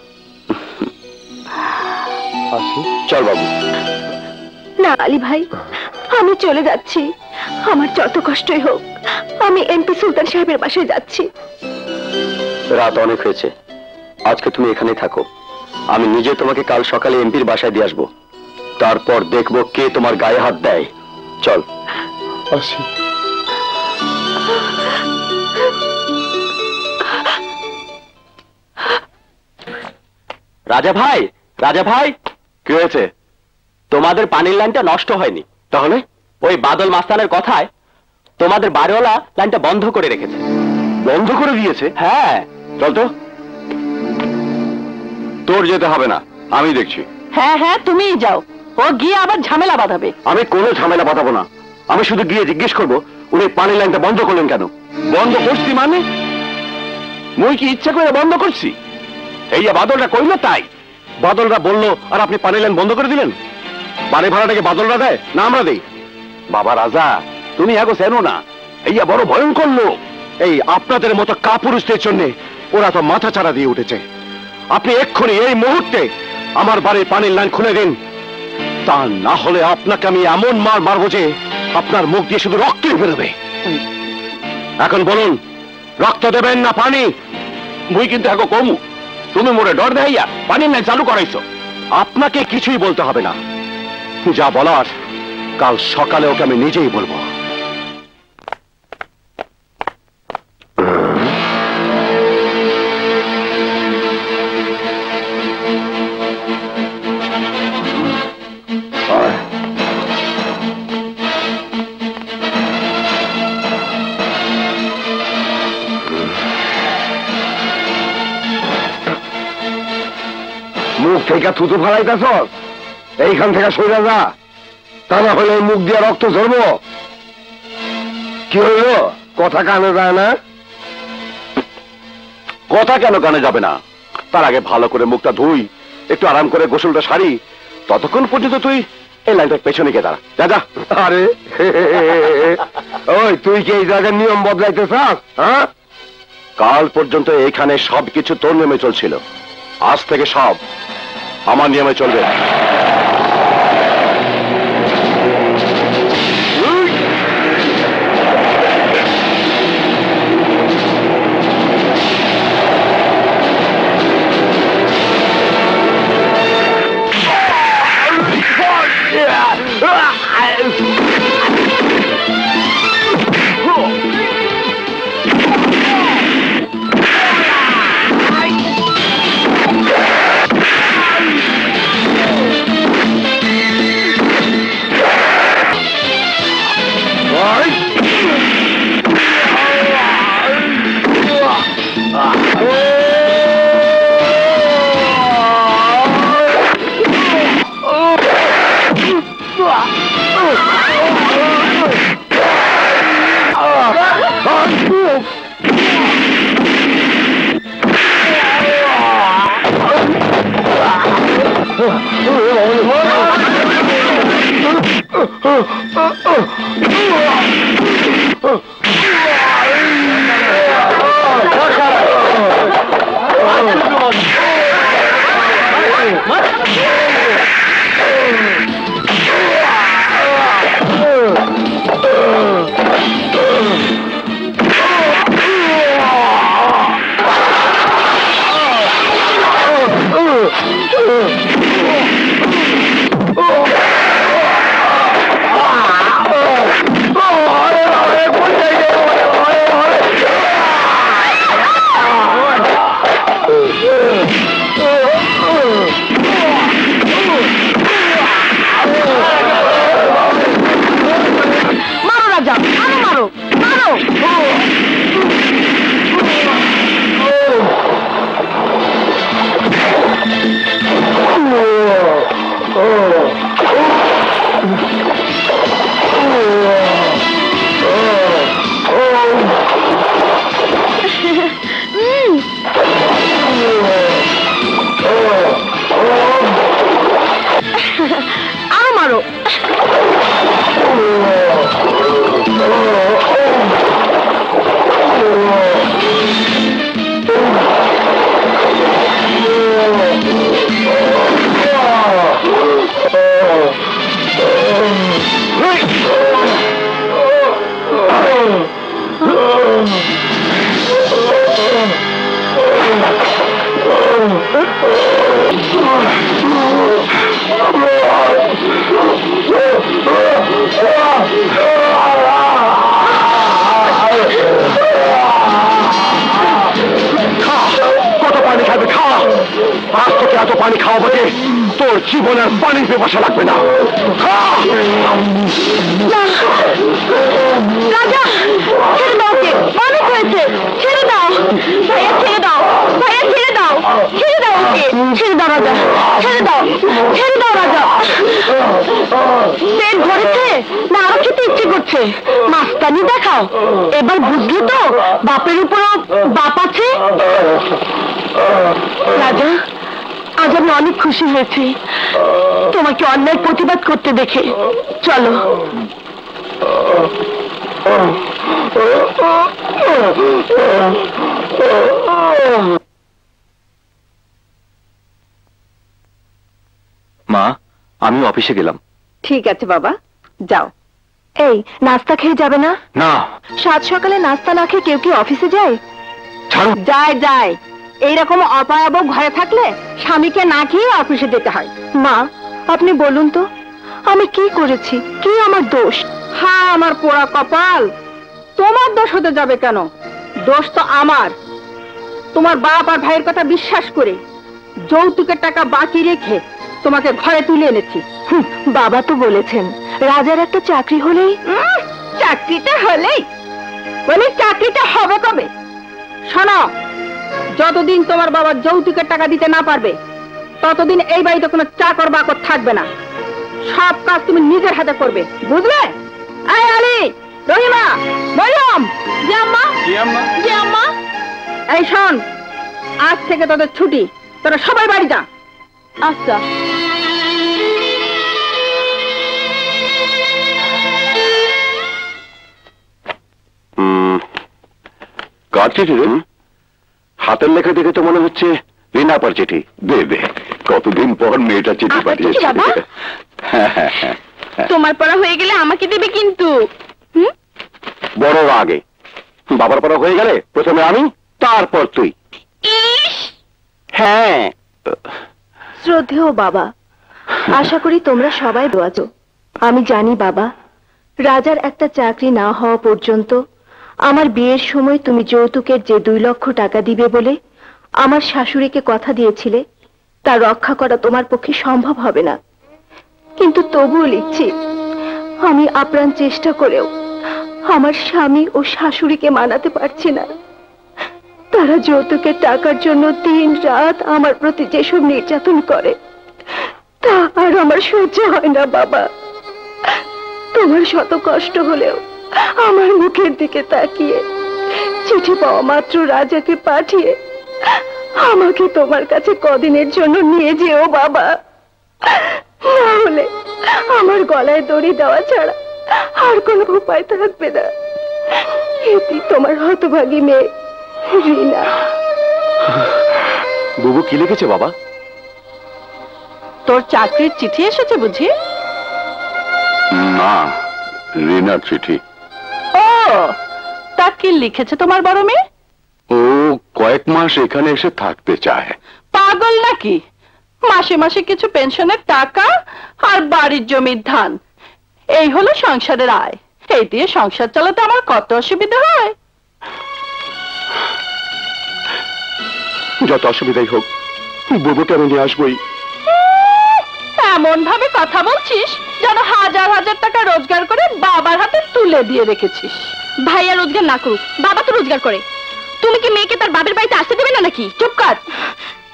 Speaker 3: চল বাবু।
Speaker 2: না আলী ভাই, আমি চলে যাচ্ছি, আমার যত কষ্টই হোক আমি এমপি সুলতান সাহেবের বাসায় যাচ্ছি।
Speaker 3: রাত অনেক হয়েছে, আজকে তুমি এখানেই থাকো, আমি নিজে তোমাকে কাল সকালে এমপির বাসায় দিয়ে আসবো, তারপর দেখবো কে তোমার গায়ে হাত দেয়। চল।
Speaker 1: আসি।
Speaker 3: রাজা ভাই, রাজা ভাই, কি হয়েছে? তোমাদের পানির লাইনটা নষ্ট হয়নি, তাহলে ওই বাদল মাস্তানের কথায় তোমাদের বাড়িওয়ালা লাইনটা বন্ধ করে রেখেছে। বন্ধ করে দিয়েছে? হ্যাঁ। চল তো। তোর যেতে হবে না, আমি দেখছি।
Speaker 5: হ্যাঁ হ্যাঁ তুমিই যাও, ও গিয়ে আবার ঝামেলা বাঁধাবে।
Speaker 3: আমি কোনো ঝামেলা বাঁধাবো না, আমি শুধু গিয়ে জিজ্ঞেস করবো উনি পানির লাইনটা বন্ধ করলেন কেন।
Speaker 6: বন্ধ করছি মানে? মুই কি ইচ্ছা করে বন্ধ করছি? এই যে বাদলটা কইলো তাই।
Speaker 3: বাদলরা বললো আর আপনি পানির লাইন বন্ধ করে দিলেন? বাড়ি ভাড়াটাকে বাদলরা দেয় না আমরা দেই?
Speaker 6: বাবা রাজা, তুমি এগো চেনো না, এই বড় ভয়ঙ্কর লোক।
Speaker 3: এই আপনাদের মতো কাপুরুষদের জন্য ওরা তো মাথা চারা দিয়ে উঠেছে। আপনি এক্ষুনি এই মুহূর্তে আমার বাড়ির পানির লাইন খুলে দিন, তা না হলে আপনাকে আমি এমন মার মারবো যে আপনার মুখ দিয়ে শুধু রক্তই বেরোবে। এখন বলুন, রক্ত দেবেন না পানি?
Speaker 6: মুই কিন্তু এগো কমু, তুমি মোরে ডর দেখাইয়া পানির লাইন চালু করাইছো।
Speaker 3: আপনাকে কিছুই বলতে হবে না, যা বলার কাল সকালে ওকে আমি নিজেই বলবো।
Speaker 7: মুখ থেকে থুতু ফালাইতেছ, এইখান থেকে সরে যা, তা না হলে মুখ দিয়ে রক্ত ঝরবো। কি হইল, কথা কানে যায় না?
Speaker 1: কথা কেন কানে যাবে না? তার আগে ভালো করে মুখটা ধুই, একটু আরাম করে গোসলটা সারি, ততক্ষণ পর্যন্ত তুই এই লাইনটা পেছনে গিয়ে দাঁড়া। যা যা।
Speaker 7: আরে ওই, তুই কি এই জায়গার নিয়ম বদলাইতে চাস? হ্যাঁ,
Speaker 1: কাল পর্যন্ত এখানে সবকিছু তোর নিয়মে চলছিল, আজ থেকে সব আমার নিয়মে চলবে। এত পানি খাওয়াবো তোর জীবনের পানির পিপাসা লাগবে না।
Speaker 2: রাজা, ছেড়ে দাও, কে অনেক হয়েছে, ছেড়ে দাও ভাইয়া, ছেড়ে দাও ভাইয়া, ছেড়ে দাও, ছেড়ে দাও ওকে, ছেড়ে দাও রাজা, ছেড়ে দাও, ছেড়ে দাও রাজা। পেট ভরেছে না আরো খেতে ইচ্ছে করছে? মাস্তানি দেখাও, এবার বুঝলি তো বাপের উপরও বাপ আছে। রাজা, আজ আমি অনেক খুশি হয়েছি তোমাকে অন্যায় প্রতিবাদ করতে দেখে। চলো।
Speaker 1: মা, আমি অফিসে গেলাম।
Speaker 5: ঠিক আছে বাবা, যাও।
Speaker 2: এই নাস্তা খেয়ে যাবে না?
Speaker 1: না।
Speaker 2: সাত সকালে নাস্তা না খেয়ে কেউ কি অফিসে যায়?
Speaker 5: যায় যায়, এইরকম অপায়াবক ঘরে থাকলে স্বামীকে না খেয়ে অফিসে যেতে হয়।
Speaker 2: মা, আপনি বলুন তো আমি কি করেছি, কি আমার দোষ?
Speaker 5: হ্যাঁ, আমার পোড়া কপাল, তোমার দোষ হতে যাবে কেন? দোষ তো আমার। তোমার বাপ আর ভাইয়ের কথা বিশ্বাস করে যৌতুকের টাকা বাকি রেখে তোমাকে ঘরে তুলে এনেছি।
Speaker 2: বাবা তো বলেছেন রাজার একটা চাকরি হলেই।
Speaker 5: চাকরিটা হলেই বলে চাকরিটা হবে কবে? শোনো, যতদিন তোমার বাবা যৌতুকের টাকা দিতে না পারবে ততদিন এই বাড়িতে কোনো চাকর বাকর থাকবে না। সব কাজ তুমি নিজের হাতে করবে, বুঝলে? এই আলী, রহিমা, মরিয়ম।
Speaker 2: জি আম্মা। জি আম্মা।
Speaker 5: এই শোন, আজ থেকে তোদের ছুটি, তোরা সবাই বাড়ি যা।
Speaker 2: আচ্ছা।
Speaker 1: কার চিঠি রে? হাতের লেখা দেখে তো মনে হচ্ছে রিনাপার চিঠি।
Speaker 6: দে দে, কতদিন পর মেয়েটা চিঠি
Speaker 2: আপনার চিঠি,
Speaker 6: পাঠিয়েছে।
Speaker 2: বাবা? তোমার পড়া হয়ে গেলে আমাকে দেবে কিন্তু।
Speaker 1: বড় আগে, বাবার পড়া হয়ে গেলে প্রথমে আমি, তারপর তুই।
Speaker 2: ইস,
Speaker 1: হ্যাঁ।
Speaker 9: শ্রদ্ধেয় বাবা, আশা করি তোমরা সবাই ভালো আছো। আমি জানি বাবা, রাজার একটা চাকরি না হওয়া পর্যন্ত আমার বিয়ের সময় তুমি যৌতুকের যে 2 লক্ষ টাকা দিবে বলে আমার শাশুড়িকে কথা দিয়েছিলে, তা রক্ষা করা তোমার পক্ষে সম্ভব হবে না। কিন্তু তবুও লিখছি, আমি আপ্রাণ চেষ্টা করেও আমার স্বামী ও শাশুড়িকে মানাতে পারছি না। তারা যৌতুকের টাকার জন্য দিন রাত আমার প্রতি যেসব নির্যাতন করে, তা আর আমার সহ্য হয় না বাবা। তোমার শত কষ্ট হলেও আমার মুখের দিকে তাকিয়ে চিঠি পাওয়া মাত্র রাজাকে পাঠিয়ে আমাকে তোমার কাছে কদিনের জন্য নিয়ে যেও বাবা। না হলে আমার গলায় দড়ি দেওয়া ছাড়া আর কোনো উপায় থাকবে না। এটি তোমার হতভাগী মেয়ে রিনা।
Speaker 1: বুবু কি লিখেছে বাবা?
Speaker 5: তোর চাকরির চিঠি এসেছে বুঝি?
Speaker 6: না, রিনার চিঠি।
Speaker 5: ও, তা কি লিখেছে তোমার বড় মেয়ে?
Speaker 6: ও কয়েক মাস এখানে এসে থাকতে চায়।
Speaker 5: পাগল নাকি? মাসে মাসে কিছু পেনশনের টাকা আর বাড়ির জমির ধান, এই হলো সংসারের আয়। এই দিয়ে সংসার চালাতে আমার কত অসুবিধা হয়।
Speaker 1: যত অসুবিধাই হোক, বুবুকে আমি নিয়ে আসবোই।
Speaker 5: এমন ভাবে কথা বলছিস যেন হাজার হাজার টাকা রোজগার করে বাবার হাতে তুলে দিয়ে রেখেছিস।
Speaker 2: ভাইয়া রোজগার না করুক, বাবা তো রোজগার করে। তুমি কি মেয়েকে তার বাবার বাড়িতে আসতে দেবে না নাকি?
Speaker 5: চুপ কর।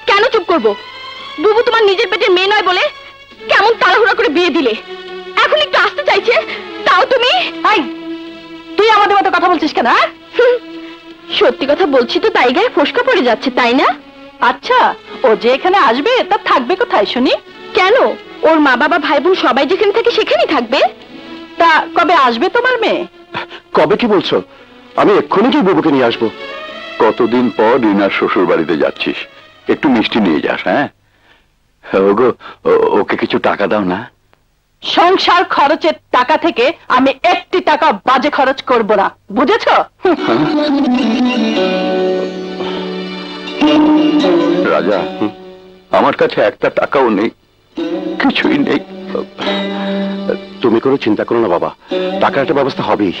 Speaker 2: কেন চুপ করব? বুবু তোমার নিজের পেটের মেয়ে নয় বলে কেমন তাড়াহুড়া করে বিয়ে দিলে। এখন একটু আসতে চাইছে, তাও তুমি।
Speaker 5: এই, তুই আমাদের মতো কথা বলছিস কেন?
Speaker 2: সত্যি কথা বলছি তো, তাই গায়ে ফোসকা পড়ে যাচ্ছে, তাই না?
Speaker 5: আচ্ছা, ও যে এখানে আসবে তা থাকবে কোথায় শুনি?
Speaker 2: কেন, ওর মা বাবা ভাই বোন সবাই যেখানে থাকে সেখানেই থাকবে।
Speaker 5: তা কবে আসবে তোমার মেয়ে?
Speaker 1: কবে কি বলছো? আমি এক্ষুনি কি বুবুকে নিয়ে আসবো।
Speaker 6: কতদিন পর রিনার শ্বশুর বাড়িতে যাচ্ছিস, একটু মিষ্টি নিয়ে যাস। হ্যাঁ ওগো, ওকে কিছু টাকা দাও না।
Speaker 5: সংসার খরচের টাকা থেকে আমি 1টি টাকা বাজে খরচ করব না, বুঝেছ?
Speaker 6: রাজা, আমার কাছে একটা টাকাও নেই, কিছুই নেই।
Speaker 1: তুমি কোনো চিন্তা করো না বাবা, টাকার একটা ব্যবস্থা হবেই।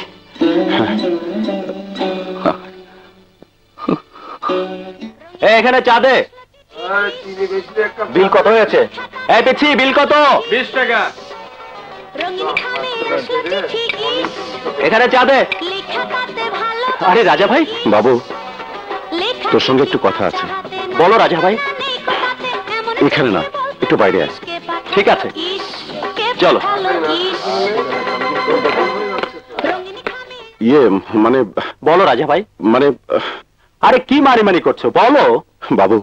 Speaker 3: এখানে চা দে। বিল কত হয়েছে? এই পিচ্ছি, বিল কত?
Speaker 7: 20 টাকা।
Speaker 3: এখানে চা দে। আরে রাজা ভাই।
Speaker 1: বাবু, তোর সঙ্গে একটু কথা আছে।
Speaker 3: বলো রাজা ভাই।
Speaker 1: এখানে না, একটু বাইরে আস।
Speaker 3: ঠিক আছে, চলো।
Speaker 1: ইয়ে মানে,
Speaker 3: বলো রাজা ভাই।
Speaker 1: মানে,
Speaker 3: আরে কি মারি মারি করছো, বলো।
Speaker 1: বাবু,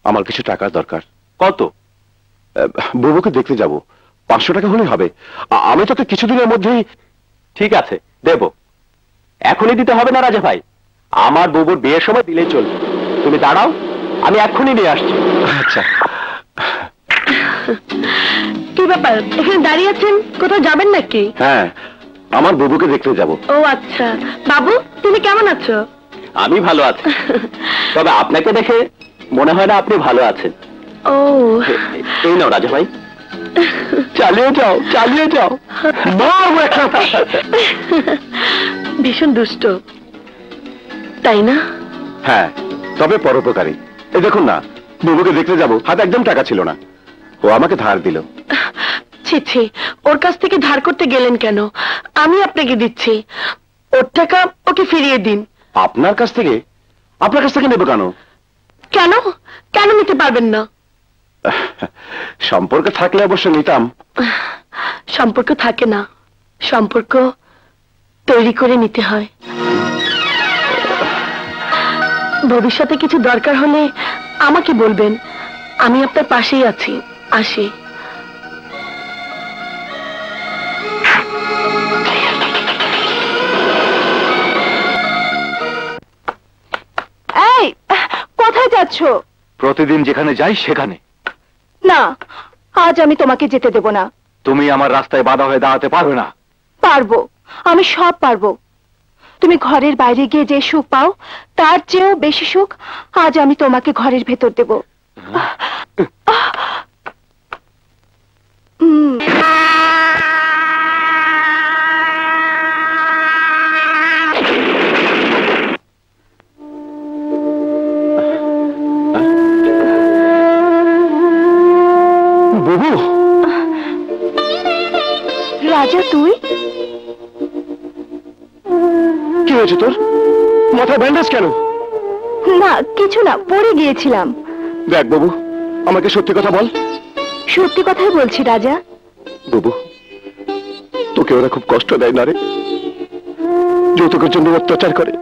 Speaker 1: আমার কিছু টাকার দরকার।
Speaker 3: কত?
Speaker 1: বুবুকে দেখতে যাব, 500 টাকা হলে হবে। আমি তোকে কিছুদিনের মধ্যেই।
Speaker 3: ঠিক আছে, দেব। এখনই দিতে হবে না রাজা ভাই, আমার বুবুর বিয়ের সময় দিলেই চলবে। তুমি দাঁড়াও, আমি এখনই নিয়ে আসছি।
Speaker 1: আচ্ছা।
Speaker 9: কি ব্যাপার, এখানে দাঁড়িয়ে আছেন? কোথাও যাবেন নাকি?
Speaker 1: হ্যাঁ, আমার বুবুকে দেখতে যাব।
Speaker 9: ও আচ্ছা। বাবু, তুমি কেমন আছো?
Speaker 3: আমি ভালো আছি, তবে আপনাকে দেখে মনে হয় না আপনি ভালো আছেন।
Speaker 9: ও,
Speaker 3: এই নাও রাজা ভাই, চালিয়ে যাও, চালিয়ে যাও।
Speaker 9: ভীষণ দুষ্ট, তাই না?
Speaker 1: হ্যাঁ, তবে পরোপকারী। এই দেখুন না, বুবুকে দেখতে যাব, হাতে একদম টাকা ছিল না। ও আমাকে ধার দিল।
Speaker 9: ছি ছি, ওর কাছ থেকে ধার করতে গেলেন কেন? আমি আপনাকে দিচ্ছি, ওর টাকা ওকে ফিরিয়ে দিন।
Speaker 1: আপনার কাছ থেকে? আপনার কাছ থেকে নেবে কেন?
Speaker 9: কেন? কেন নিতে পারবেন না?
Speaker 1: সম্পর্ক থাকলে অবশ্য নিতাম।
Speaker 9: সম্পর্ক থাকে না, সম্পর্ক তৈরি করে নিতে হয়। ভবিষ্যতে কিছু দরকার হলে আমাকে বলবেন, আমি আপনার পাশেই আছি। আসি। এই, কোথায় যাচ্ছ?
Speaker 3: প্রতিদিন যেখানে যাই সেখানে।
Speaker 9: না, আজ আমি তোমাকে যেতে দেব না।
Speaker 3: তুমি আমার রাস্তায় বাধা হয়ে দাঁড়াতে পারবে না।
Speaker 9: পারবো, আমি সব পারবো। তুমি ঘরের বাইরে গিয়ে যে সুখ পাও তার চেয়েও বেশি সুখ আজ আমি তোমাকে ঘরের ভেতর দেব।
Speaker 1: বুবু,
Speaker 9: রাজা তুই?
Speaker 1: কি হয়েছে তোর? মাথায় ব্যান্ডেজ কেন?
Speaker 9: না, কিছু না, পড়ে গিয়েছিলাম।
Speaker 1: দেখ বাবু, আমাকে সত্যি কথা বল।
Speaker 9: সত্যি কথাই বলছি রাজা।
Speaker 1: বাবু, তোকে ওরা খুব কষ্ট দেয় না রে? যৌতুকের জন্য অত্যাচার করে?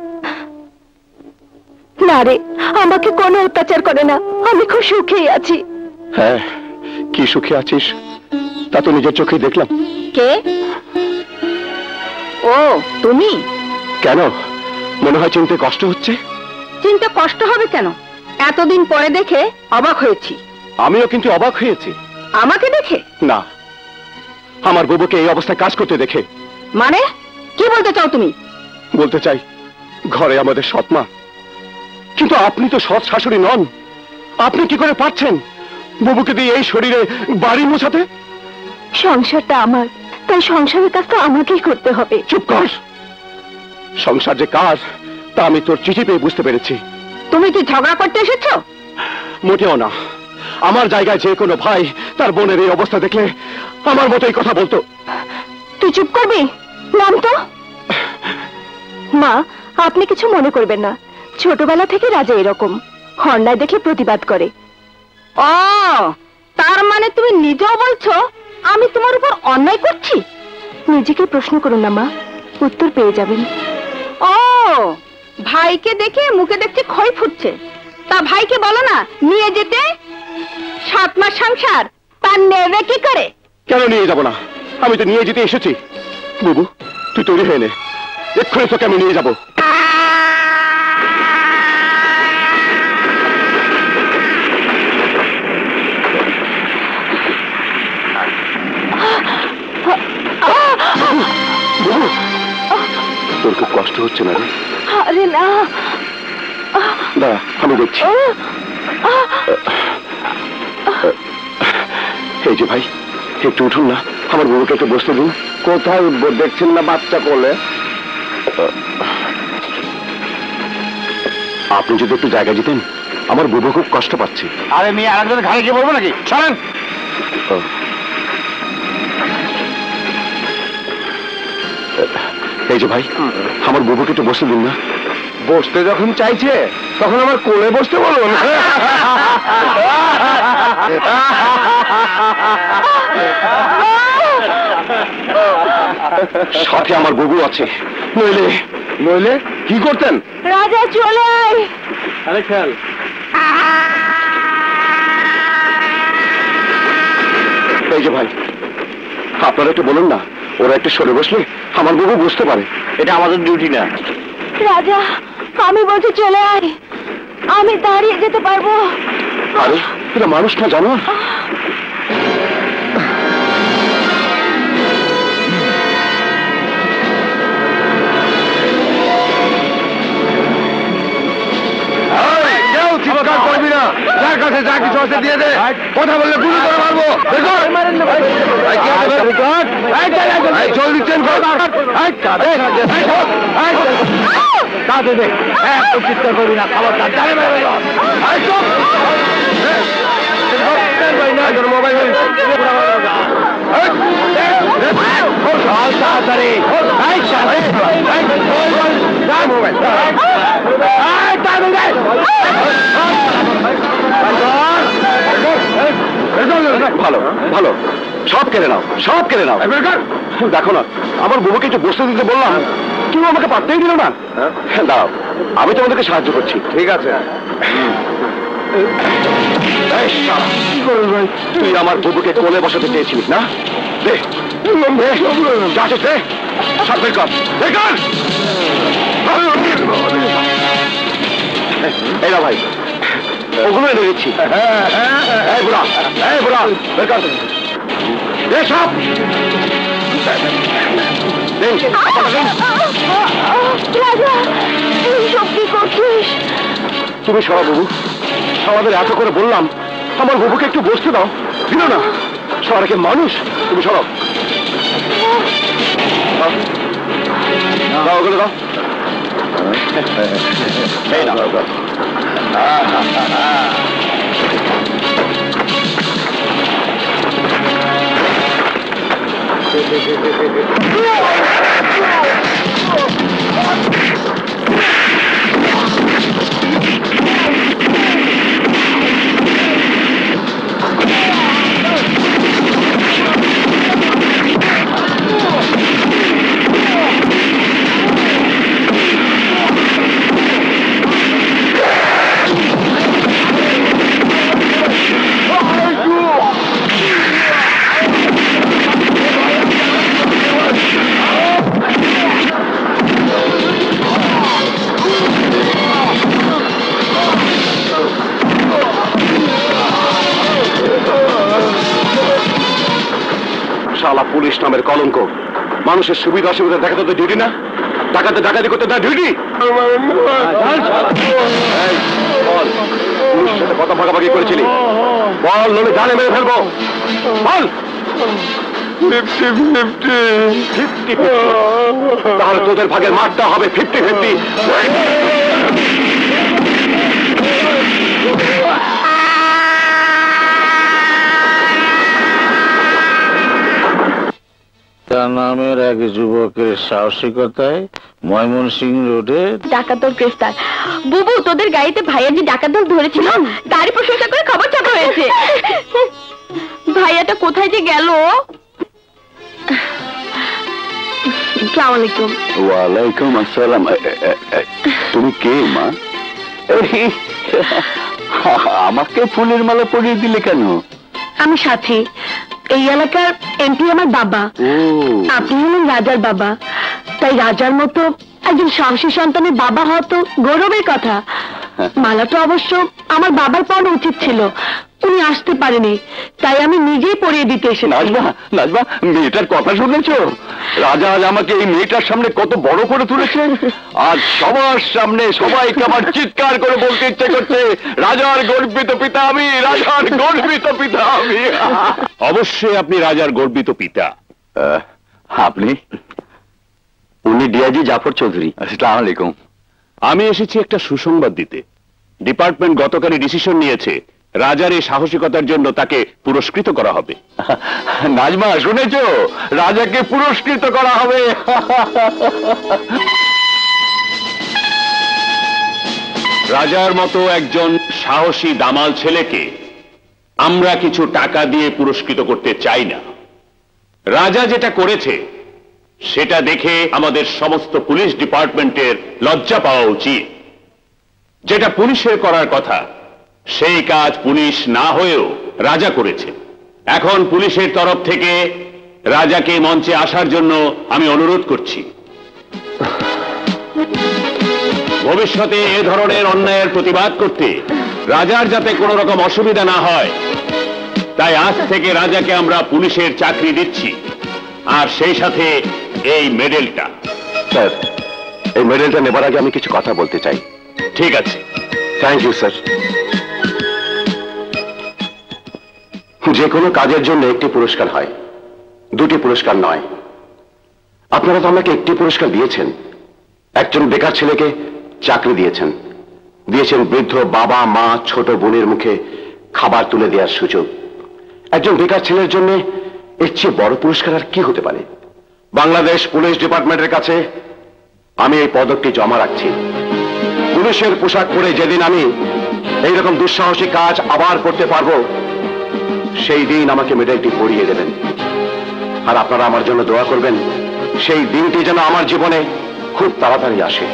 Speaker 9: না রে, আমাকে কোনো অত্যাচার করে না, আমি খুব সুখেই আছি।
Speaker 1: হ্যাঁ, কি সুখে আছিস তা তো নিজের চোখেই দেখলাম।
Speaker 5: কে? ও তুমি?
Speaker 1: কেন, মনে হয় চিনতে কষ্ট হচ্ছে?
Speaker 5: চিনতে কষ্ট হবে কেন? এতদিন পরে দেখে অবাক হয়েছি।
Speaker 1: আমিও কিন্তু অবাক হয়েছি।
Speaker 5: আমাকে দেখে
Speaker 1: না, আমার বুবুকে এই অবস্থায় কাজ করতে দেখে।
Speaker 5: মানে কি বলতে চাও তুমি?
Speaker 1: বলতে চাই, ঘরে আমাদের সৎ মা, কিন্তু আপনি তো সৎ শাশুড়ি নন। আপনি কি করে পারছেন বুবুকে দিয়ে এই শরীরে বাড়ি মোছাতে?
Speaker 9: সংসারটা আমার, তাই সংসারের কাজ তো আমাকেই করতে হবে।
Speaker 1: চুপ কর। সংসার যে কাজ তা আমি তোর চিঠি পেয়ে বুঝতে পেরেছি।
Speaker 5: তুমি কি ঝগড়া করতে এসেছো?
Speaker 1: মোটেও না। আমার জায়গায় যে কোনো ভাই তার বোনের এই অবস্থা দেখলে আমার মতোই কথা বলতো।
Speaker 9: তুই চুপ করবি? নাম তো। মা, আপনি কিছু মনে করবেন না, ছোটবেলা থেকে রাজা এরকম, অন্যায় দেখলে প্রতিবাদ করে।
Speaker 5: ও, তার মানে তুমি নিজেও বলছো আমি তোমার উপর অন্যায় করছি?
Speaker 9: নিজেকে প্রশ্ন করুন না মা, উত্তর পেয়ে যাবেন।
Speaker 5: ও, ভাইকে দেখে মুখে দেখছি খই ফুটছে, তা ভাইকে বলো না নিয়ে যেতে। 7 মাস সংসার তা নেবে কি করে?
Speaker 1: কেন নিয়ে যাব না? আমি তো নিয়ে যেতে এসেছি। বুবু, তুই তৈরি হয়ে নে, এক্ষুনি তোকে আমি নিয়ে যাব। তোর খুব কষ্ট হচ্ছে না রে?
Speaker 9: আরে না,
Speaker 1: দাঁড়া, আমি দেখছি। এই যে ভাই, একটু উঠুন না, আমার বুবুকে একটু বসতে দিন। কোথায় উঠবো দেখছেন না বাচ্চা কোলে? আপনি যদি একটু জায়গা দিতেন, আমার বুবু খুব কষ্ট পাচ্ছে।
Speaker 3: আরে মেয়ে আরেকজনের ঘাড়ে গিয়ে বলবো নাকি? চলেন।
Speaker 1: এই যে ভাই, আমার বুবুকে একটু বসতে দিন না।
Speaker 3: বসতে যখন চাইছে তখন আমার কোলে বসতে বলুন।
Speaker 1: সাথে আমার বুবু আছে, নইলে
Speaker 3: নইলে কি করতেন?
Speaker 9: রাজা চলে আয়।
Speaker 3: আরে খেয়াল।
Speaker 1: এই যে ভাই, আপনারা একটু বলুন না, ওরা একটু সরে বসলে আমার বুবু বুঝতে পারে।
Speaker 3: এটা আমাদের ডিউটি না।
Speaker 9: রাজা, আমি বলছি চলে আয়, আমি দাঁড়িয়ে যেতে পারবো।
Speaker 1: আরে এটা মানুষ না, জানো?
Speaker 3: চিৎকার করবি না, যার কাছে যা কিছু আছে দিয়ে দে। কথা বললে গুলি করে মারবো। জলদি চেন কর। চিৎকার করবি না, খাবার মোবাইল তাড়াতাড়ি মোবাইল
Speaker 1: সব কেড়ে নাও, সব কেড়ে নাও। দেখো না, আমার বুবুকে একটু বসতে দিতে বললাম, কেউ আমাকে পাত্তাই দিল না। দাও, আমি তোমাদেরকে সাহায্য করছি। ঠিক আছে। তুই আমার বুবুকে কোলে বসাতে চেয়েছিলিস না? দে, যাচ্ছিস দে, সব বের কর, বের কর। এই না ভাই, ওগুলো এনে দিচ্ছি। এই বুড়া, এই বুড়া, বের কর। দে সব। তুমি সরা বাবু, আমাদের এত করে বললাম আমার বাবুকে একটু বসতে দাও, দিল না। সবারকে মানুষ, তুমি সরব দাও, ওগুলো দাও। এই না পুলিশ নামের কলঙ্ক, মানুষের সুবিধা অসুবিধা দেখাতে তো ডিউটি না, টাকাতে ডাকাতি করতে তার ডিউটি। পুলিশের সাথে কথা ভাগাভাগি করেছিলি, বল, নইলে জানে মেরে ফেলবো, বল। 50-50, তাহলে তোদের ভাগের মারটা হবে 50-50।
Speaker 4: তার নামের এক যুবকের সাহসিকতায় ময়মনসিংহ রোডে
Speaker 2: ডাকাতদল গ্রেফতার। বুবু, তোদের গাড়িতে ভাইয়া যে ডাকাতদল ধরেছিল, গাড়ি প্রশংসা করে খবর ছাপা হয়েছে। ভাইয়াটা কোথায় যে গেল? আসসালামু আলাইকুম।
Speaker 1: ওয়ালাইকুম আসসালাম। তুমি কে মা? আমাকে ফুলের মালা পরিয়ে দিলে কেন?
Speaker 9: আমি সাথী, এই এলাকার এমপি আমার বাবা। আপনি হলেন রাজার বাবা, তাই রাজার মতো একজন সাহসী সন্তানের বাবা হওয়া তো গৌরবের কথা। মালাটা অবশ্য আমার বাবার পরানো উচিত ছিল, উনি আসতে পারেনি, তাই আমি নিজেই পরিয়ে দিতে এসেছি।
Speaker 1: নাজমা, নাজমা, মেয়েটার কথা শুনেছো? রাজা আজ আমাকে এই মেয়েটার সামনে কত বড় করে তুলেছে। আজ সবার সামনে সবাইকে আমার চিৎকার করে বলতে ইচ্ছে করছে, রাজার গর্বিত পিতা আমি, রাজার গর্বিত পিতা আমি।
Speaker 8: অবশ্যই আপনি রাজার গর্বিত পিতা।
Speaker 1: আপনি? উনি ডিআইজি জাফর চৌধুরী। আসসালামু আলাইকুম।
Speaker 8: আমি এসেছি একটা সুসংবাদ দিতে। ডিপার্টমেন্ট গতকালই ডিসিশন নিয়েছে, রাজার এই সাহসিকতার জন্য তাকে পুরস্কৃত করা হবে।
Speaker 1: নাজমা, শুনেছো? রাজাকে পুরস্কৃত করা হবে।
Speaker 8: রাজার মতো একজন সাহসী দামাল ছেলেকে আমরা কিছু টাকা দিয়ে পুরস্কৃত করতে চাই না। রাজা যেটা করেছে সেটা দেখে আমাদের সমস্ত পুলিশ ডিপার্টমেন্টের লজ্জা পাওয়া উচিত। যেটা পুলিশের করার কথা সেই কাজ পুলিশ না হয়েও রাজা করেছে। এখন পুলিশের তরফ থেকে রাজাকে মঞ্চে আসার জন্য আমি অনুরোধ করছি। ভবিষ্যতে এ ধরনের অন্যায়ের প্রতিবাদ করতে রাজার যাতে কোনো রকম অসুবিধা না হয়, তাই আজ থেকে রাজাকে আমরা পুলিশের চাকরি দিচ্ছি, আর সেই সাথে এই মেডেলটা।
Speaker 1: স্যার, এই মেডেলটা নেবার আগে আমি কিছু কথা বলতে চাই।
Speaker 8: ঠিক আছে।
Speaker 1: Thank you sir. যে কোনো কাজের জন্য একটি পুরস্কার হয়, দুটি পুরস্কার নয়। আপনারা তো আমাকে একটি পুরস্কার দিয়েছেন, একজন বেকার ছেলেকে চাকরি দিয়েছেন, দিয়েছেন বৃদ্ধ বাবা মা ছোট বোনের মুখে খাবার তুলে দেওয়ার সুযোগ। একজন বেকার ছেলের জন্য এর চেয়ে বড় পুরস্কার আর কি হতে পারে? বাংলাদেশ পুলিশ ডিপার্টমেন্টের কাছে আমি এই পদকটি জমা রাখছি। পুলিশের পোশাক পরে যেদিন আমি এইরকম দুঃসাহসী কাজ আবার করতে পারবো, সেই দিন আমাকে মেডেলটি পরিয়ে দেবেন। আর আপনারা আমার জন্য দোয়া করবেন সেই দিনটি যেন আমার জীবনে খুব তাড়াতাড়ি আসে।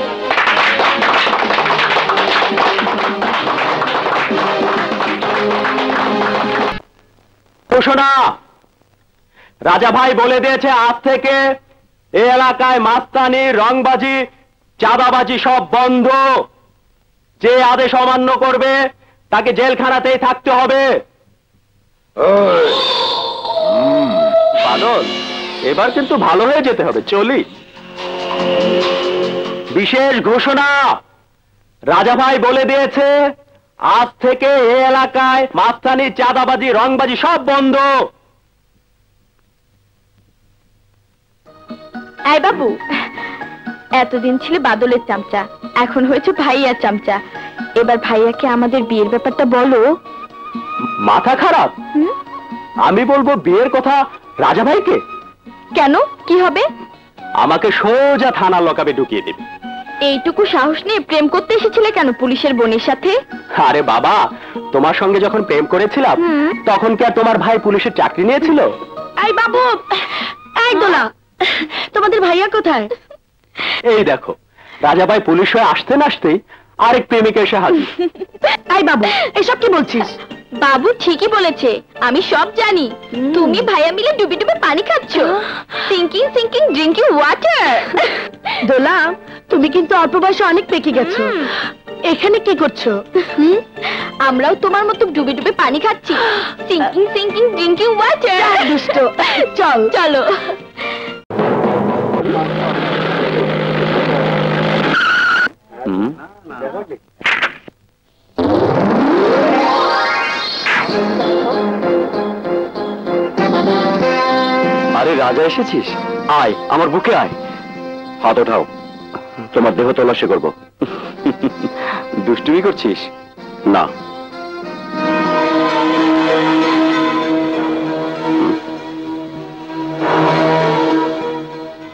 Speaker 3: ঘোষণা, রাজা ভাই বলে দিয়েছে আজ থেকে এই এলাকায় মাস্তানি, রংবাজি, চাঁদাবাজি সব বন্ধ। যে আদেশ অমান্য করবে তাকে জেলখানাতেই থাকতে হবে। বাদল, এবার কিন্তু ভালো হয়ে যেতে হবে। চলি। বিশেষ ঘোষণা, রাজা ভাই বলে দিয়েছে আজ থেকে এই এলাকায় মাস্তানি, চাঁদাবাজি, রংবাজি সব বন্ধ।
Speaker 2: এই বাবু, এতদিন ছিল বাদলের চামচা, এখন হয়েছে ভাইয়ার চামচা। এবার ভাইয়াকে আমাদের বিয়ের ব্যাপারটা বলো।
Speaker 3: মাথা খারাপ? আমি বলবো বিয়ের কথা রাজা ভাইকে?
Speaker 2: কেন, কি হবে?
Speaker 3: আমাকে সোজা থানার লকাপে ঢুকিয়ে দেবে।
Speaker 2: এইটুকু সাহস নিয়ে প্রেম করতে এসেছিলে কেন পুলিশের বোনের সাথে?
Speaker 3: আরে বাবা, তোমার সঙ্গে যখন প্রেম করেছিলাম তখন কি আর তোমার ভাই পুলিশের চাকরি নিয়েছিল?
Speaker 2: এই বাবু, এই দোলা, তোমাদের ভাইয়া কোথায়?
Speaker 3: এই দেখো, রাজা ভাই পুলিশ হয়ে আসতে না আসতেই আরেক প্রেমিকা এসে হাজির।
Speaker 2: এই বাবু, এসব কি বলছিস? বাবু ঠিকই বলেছে, আমি সব জানি। তুমি ভাইয়া মিলে ডুবে ডুবে পানি খাচ্ছ। Sinking sinking drinking water.
Speaker 5: Dola, তুমি কিন্তু অল্প বয়সে অনেক পেকে গেছো। এখানে কি করছো?
Speaker 2: আমরাও তোমার মতো ডুবে ডুবে পানি খাচ্ছি। Sinking sinking drinking water.
Speaker 5: দুষ্ট, চল
Speaker 2: চলো।
Speaker 3: আরে রাজা, এসেছিস? আয়, আমার বুকে আয়।
Speaker 1: হাত ওঠাও, তোমার দেহ তল্লাশি করব।
Speaker 3: দুষ্টুমি করছিস?
Speaker 1: না।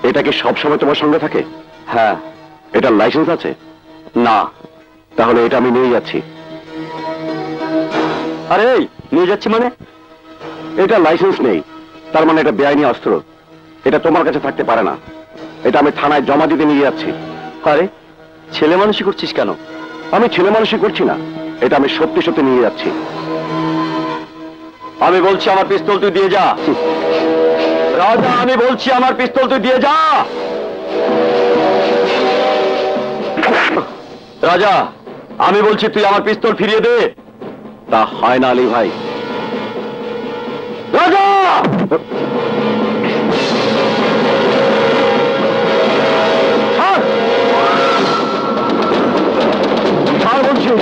Speaker 1: এটা কি সবসময় তোমার সঙ্গে থাকে?
Speaker 3: হ্যাঁ।
Speaker 1: এটার লাইসেন্স আছে?
Speaker 3: না।
Speaker 1: তাহলে এটা আমি নিয়ে যাচ্ছি।
Speaker 3: আরে এই, নিয়ে যাচ্ছি মানে?
Speaker 1: এটা লাইসেন্স নেই, তার মানে এটা বেআইনি অস্ত্র। এটা তোমার কাছে থাকতে পারে না। এটা আমি থানায় জমা দিতে নিয়ে যাচ্ছি।
Speaker 3: আরে, ছেলে মানুষই করছিস কেন?
Speaker 1: আমি ছেলে মানুষই করছি না, এটা আমি সত্যি সত্যি নিয়ে যাচ্ছি।
Speaker 3: আমি বলছি আমার পিস্তল তুই দিয়ে যা। রাজা, আমি বলছি আমার পিস্তল তুই দিয়ে যা। রাজা, আমি বলছি তুই আমার পিস্তল ফিরিয়ে দে।
Speaker 1: তা হয় না আলী ভাই।
Speaker 3: রাজা! আর বলছি,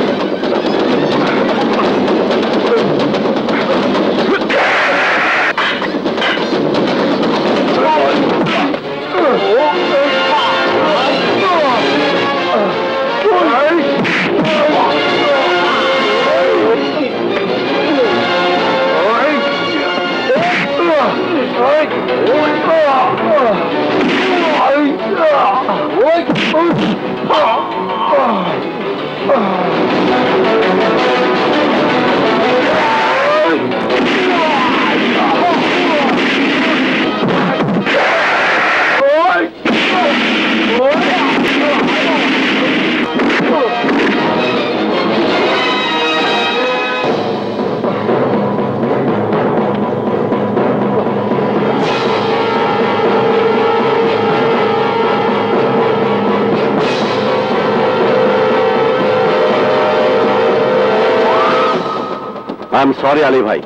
Speaker 1: আই এম সরি আলী ভাই,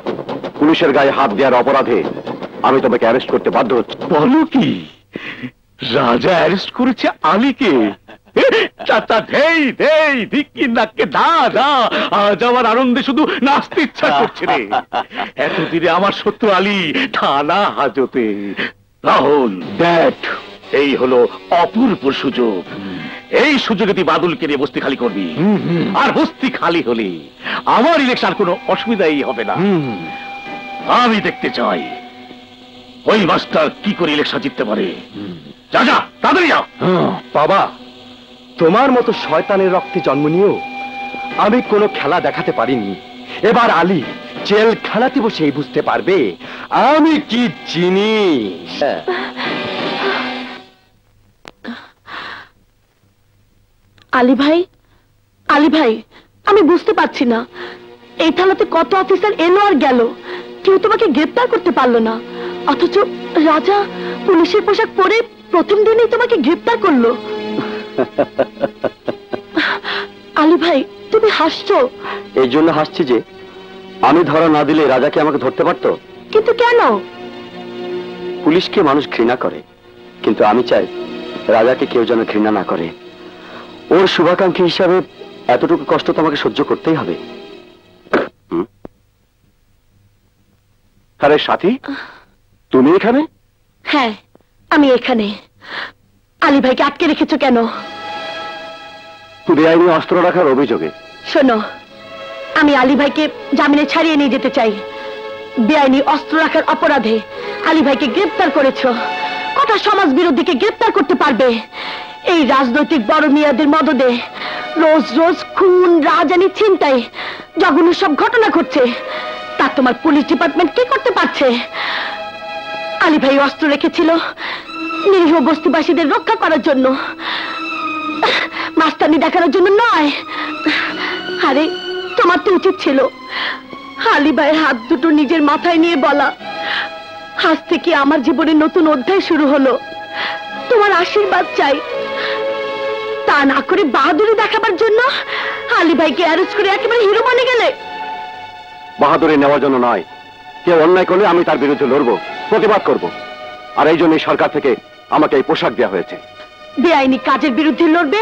Speaker 1: পুলিশের গায়ে হাত দেওয়ার অপরাধে আমি তোমাকে অ্যারেস্ট করতে বাধ্য হচ্ছি।
Speaker 8: বলো কি, রাজা অ্যারেস্ট করেছে আলীকে? চাচা ধেই ধেই ধিক্কি নাককে দা দা, আজ আমার আনন্দে শুধু নাচতে ইচ্ছা করছে রে। এতদিনে আমার শত্রু আলী থানা হাজতে। রাহুল, দেখ, এই হলো অপূর্ব সুযোগ। এই সুযোগে তুই বাদুলকে নিয়ে বস্তি খালি করবি, আর বস্তি খালি হলে আমার ইলেকশন কোনো অসুবিধাই হবে না। আমি দেখতে চাই ওই মাস্টার কি করে ইলেকশন জিততে পারে। যা যা, তাড়াতাড়ি যাও।
Speaker 3: বাবা, তোমার মতো শয়তানের রক্তে জন্ম নিয়েও আমি কোনো খেলা দেখাতে পারিনি। এবার আলী জেলখানাতে বসেই বুঝতে পারবে আমি কি জিনিস।
Speaker 5: আলী ভাই আমি বুঝতে পারছি না, এই থানাতে কত অফিসার এলো আর গেল, কেউ তোমাকে গ্রেপ্তার করতে পারলো না, অথচ রাজা পুলিশের পোশাক পরে প্রথম দিনেই তোমাকে গ্রেপ্তার করলো। আলী ভাই তুমি হাসছো।
Speaker 1: এই জন্য হাসছি যে আমি ধরা না দিলে রাজাকে আমাকে ধরতে পারতো।
Speaker 5: কিন্তু কেন?
Speaker 1: পুলিশকে মানুষ ঘৃণা করে, কিন্তু আমি চাই রাজাকে কেউ যেন ঘৃণা না করে। ওর শুভাকাঙ্ক্ষী হিসাবে এতটুকু কষ্ট তোমাকে সহ্য করতেই হবে। আরে সাথী, তুমি এখানে?
Speaker 5: হ্যাঁ আমি এখানে। আলী ভাইকে আটকে রেখেছো কেন?
Speaker 1: বেআইনি অস্ত্র রাখার অভিযোগে।
Speaker 5: শোনো, আমি আলী ভাইকে জামিনে ছাড়িয়ে নিয়ে যেতে চাই। বেআইনি অস্ত্র রাখার অপরাধে আলী ভাইকে গ্রেপ্তার করেছো। কটা সমাজ বিরোধীকে গ্রেপ্তার করতে পারবে? এই রাজনৈতিক বড় মিয়াদের মদদে রোজ রোজ খুন, রাজধানী, ছিনতাই, জঘন্য সব ঘটনা ঘটছে। তা তোমার পুলিশ ডিপার্টমেন্ট কি করতে পারছে? আলী ভাই অস্ত্র রেখেছিল নিরীহ বস্তিবাসীদের রক্ষা করার জন্য, মাস্তানি দেখানোর জন্য নয়। আরে তোমার তো উচিত ছিল আলী ভাইয়ের হাত দুটো নিজের মাথায় নিয়ে বলা, আজ থেকে আমার জীবনে নতুন অধ্যায় শুরু হলো, তোমার আশীর্বাদ চাই। তা না করে বাহাদুরি দেখাবার জন্য আলী ভাইকে অ্যারেস্ট করে একেবারে হিরো বনে গেলে।
Speaker 1: বাহাদুরি নেওয়ার জন্য নয়, কেউ অন্যায় করলে আমি তার বিরুদ্ধে লড়বো, প্রতিবাদ করব। আর এই জন্যই সরকার থেকে আমাকে এই পোশাক দেওয়া হয়েছে।
Speaker 5: বেআইনি কাজের বিরুদ্ধে লড়বে,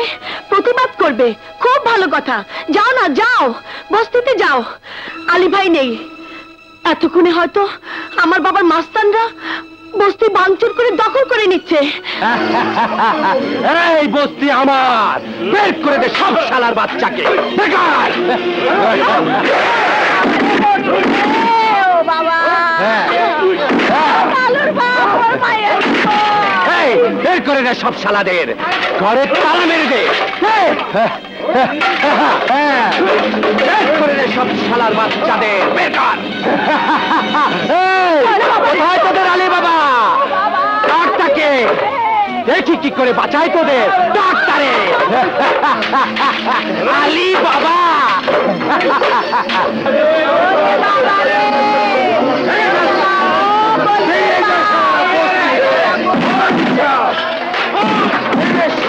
Speaker 5: প্রতিবাদ করবে, খুব ভালো কথা। যাও না, যাও, বস্তিতে যাও। আলী ভাই নেই, এতক্ষণে হয়তো আমার বাবার মাস্তানরা বস্তি ভাঙচুর করে দখল করে নিচ্ছে।
Speaker 3: এই বস্তি আমার, বের করে দে সব শালার বাচ্চাকে। বের করে দে সব শালাদের, ঘরে তালা মেরে দে। বের করে দে সব শালার বাচ্চাদের, বের কর। কোথায় তোদের আলী বাবা? ডাক্তারকে দেখি কি করে বাঁচাই তোদের। ডাক্তারে আলী বাবা।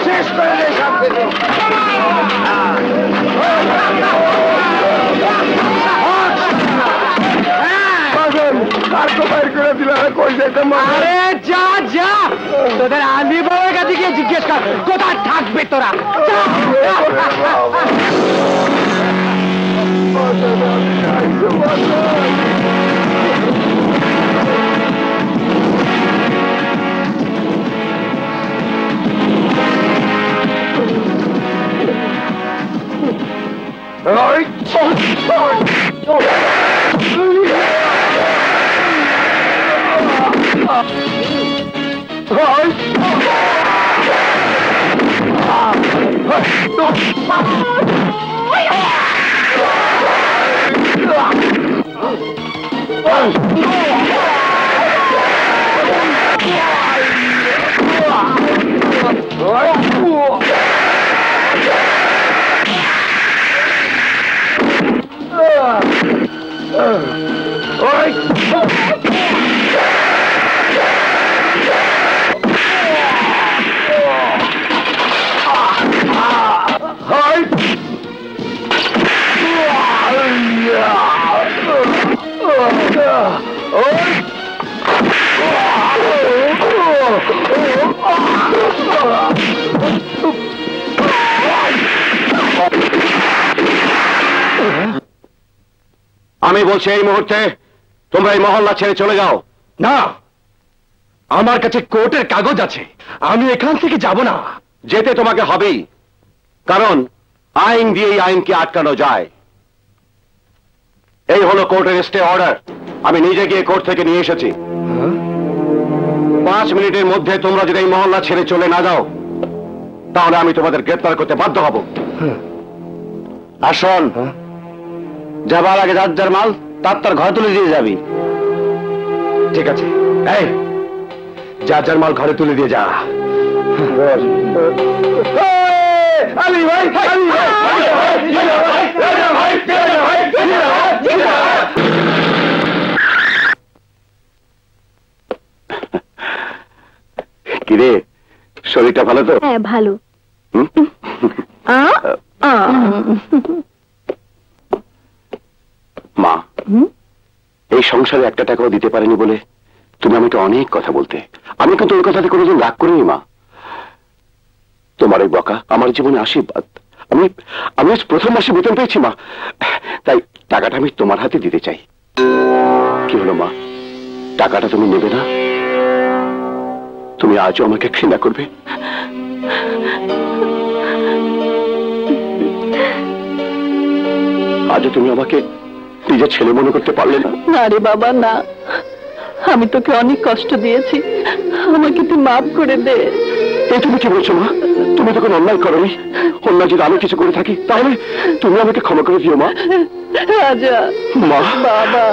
Speaker 3: শেষ করে দে সব কিছু। আরে যা যা, তোদের আলী বাবার কাছে গিয়ে জিজ্ঞেস কর কোথায় থাকবে তোরা।
Speaker 1: আমি বলছি এই মুহূর্তে তোমরা এই মহল্লা ছেড়ে চলে যাও।
Speaker 3: না, আমার কাছে কোর্টের কাগজ আছে, আমি এখান থেকে যাব না।
Speaker 1: যেতে তোমাকে হবেই, কারণ আইন দিয়েই আইনকে আটকানো যায়। এই হলো কোর্টের স্টে অর্ডার, আমি নিজে গিয়ে কোর্ট থেকে নিয়ে এসেছি। 5 মিনিটের মধ্যে তোমরা যদি এই মহল্লা ছেড়ে চলে না যাও, তাহলে আমি তোমাদের গ্রেফতার করতে বাধ্য হব। আসুন, যাবার আগে যার যার মাল
Speaker 3: তার ঘরে তুলে দিয়ে যাবি। ঠিক আছে, এই যার যার মাল ঘরে তুলে দিয়ে যা। আলী ভাই,
Speaker 1: কিরে, শরীরটা ভালো তো?
Speaker 9: হ্যাঁ ভালো।
Speaker 1: মা, এই সংসারে একটা টাকাও দিতে পারেনি বলে তুমি আমাকে অনেক কথা বলতে। আমি কিন্তু ওই কথাতে কোনোদিন রাগ করিনি মা। তোমার এই বকা আমার জীবনে আশীর্বাদ। আমি আজ প্রথম মাসে বেতন পেয়েছি মা, তাই টাকাটা আমি তোমার হাতে দিতে চাই। কি হলো মা, টাকাটা তুমি নেবে না? তুমি আজও আমাকে ঘৃণা করবে? আজও তুমি আমাকে নিজের ছেলে মনে করতে পারলে না?
Speaker 5: না রে বাবা না, আমি তোকে অনেক কষ্ট দিয়েছি, আমাকে তুই মাফ করে দে।
Speaker 1: এই তুমি কি বলছো মা? তুমি তো কোনো অন্যায় করোনি। অন্যায় যদি আমি কিছু করে থাকি তাহলে তুমি আমাকে ক্ষমা করে দিও মা।
Speaker 5: রাজা,
Speaker 1: মা,
Speaker 5: বাবা,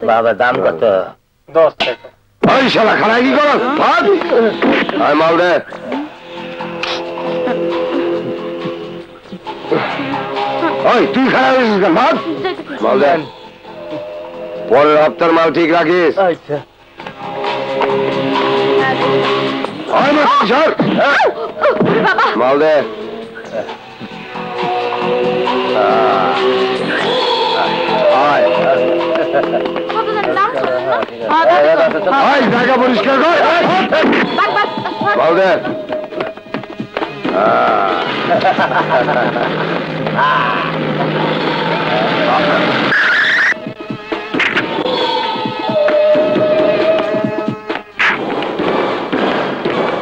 Speaker 4: বাবা দাম কত?
Speaker 7: 10 টাকা।
Speaker 3: ওই শালা খারাই কি করো? আয় মাল দে। ওই তুই খারাপ হয়েছিস কেন? মাল দেন। পরের হপ্তার মাল ঠিক রাখিস।
Speaker 7: আচ্ছা।
Speaker 3: মাল দে। জায়গা পরিষ্কার কর। মাল দে।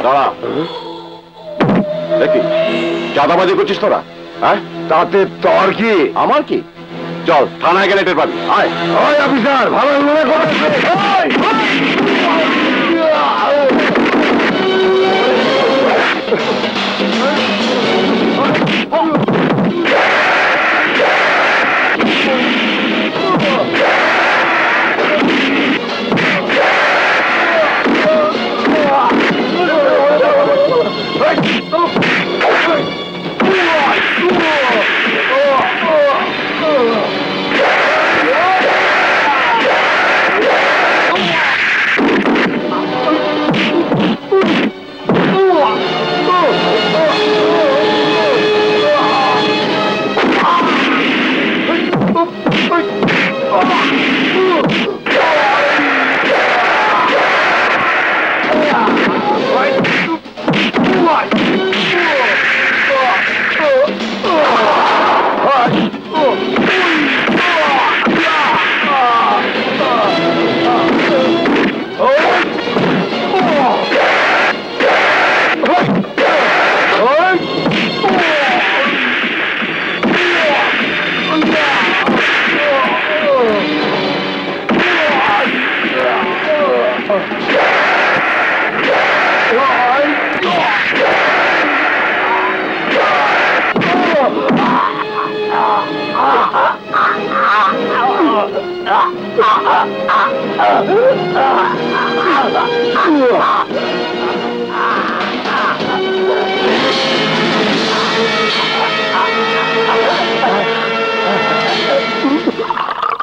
Speaker 1: দাঁড়া, দেখি চাঁদাবাজি করছিস তোরা? হ্যাঁ,
Speaker 3: তাতে তোর কি?
Speaker 1: আমার কি? চল থানায় গেলে টের পাবি। আয়।
Speaker 3: ওই অফিসার ভালো মনে করেছে।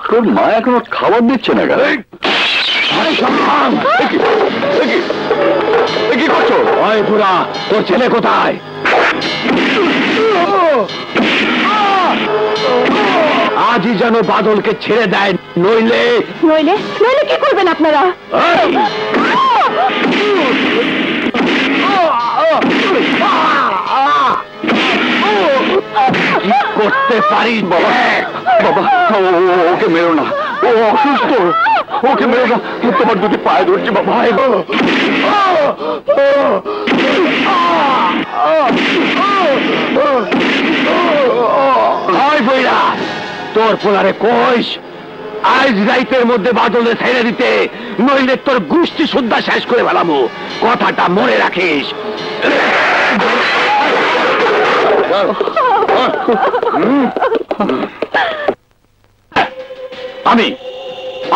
Speaker 1: তোর মা এখনো খাবার দিচ্ছে না কেন? কি করছো?
Speaker 3: ওই পুরা তোর ছেলে কোথায়? আজই যেন বাদলকে ছেড়ে দেয়, নইলে
Speaker 9: নইলে নইলে কি করবেন আপনারা?
Speaker 3: কি করতে পারিস বাবা?
Speaker 1: বাবা, ওকে মেরো না, ও অসুস্থ, ওকে মেরো না। তোমার দুটি পায়ে ধরছি বাবা।
Speaker 3: তোর পোলারে কইস আজ রাইতের মধ্যে বাদলে ছেড়ে দিতে, নইলে তোর গোষ্ঠী শুদ্ধা শেষ করে ফেলামো। কথাটা মনে রাখিস।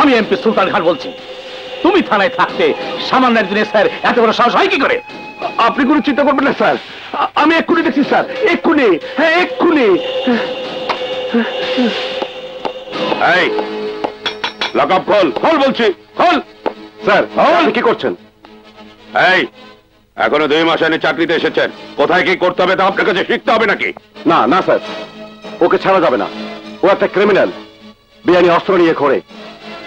Speaker 8: আমি এমপি সুলতান খান বলছি। তুমি থানায় থাকতে সামান্য একদিনে স্যার এত বড় সাহস হয় কি করে?
Speaker 1: আপনি কোনো চিন্তা করবেন না স্যার, আমি এক্ষুনি দেখছি স্যার, এক্ষুনি, হ্যাঁ এক্ষুনি।
Speaker 6: এই লকআপ খোল, খোল বলছি, খোল।
Speaker 1: স্যার আপনি কি করছেন?
Speaker 6: এই এখনো 2 মাস আগে চাকরিতে এসেছেন, কোথায় কি করতে হবে তা আপনার কাছে শিখতে হবে নাকি?
Speaker 1: না না স্যার, ওকে ছাড়া যাবে না, ও একটা ক্রিমিনাল, বেআইনি অস্ত্র নিয়ে ঘোরে।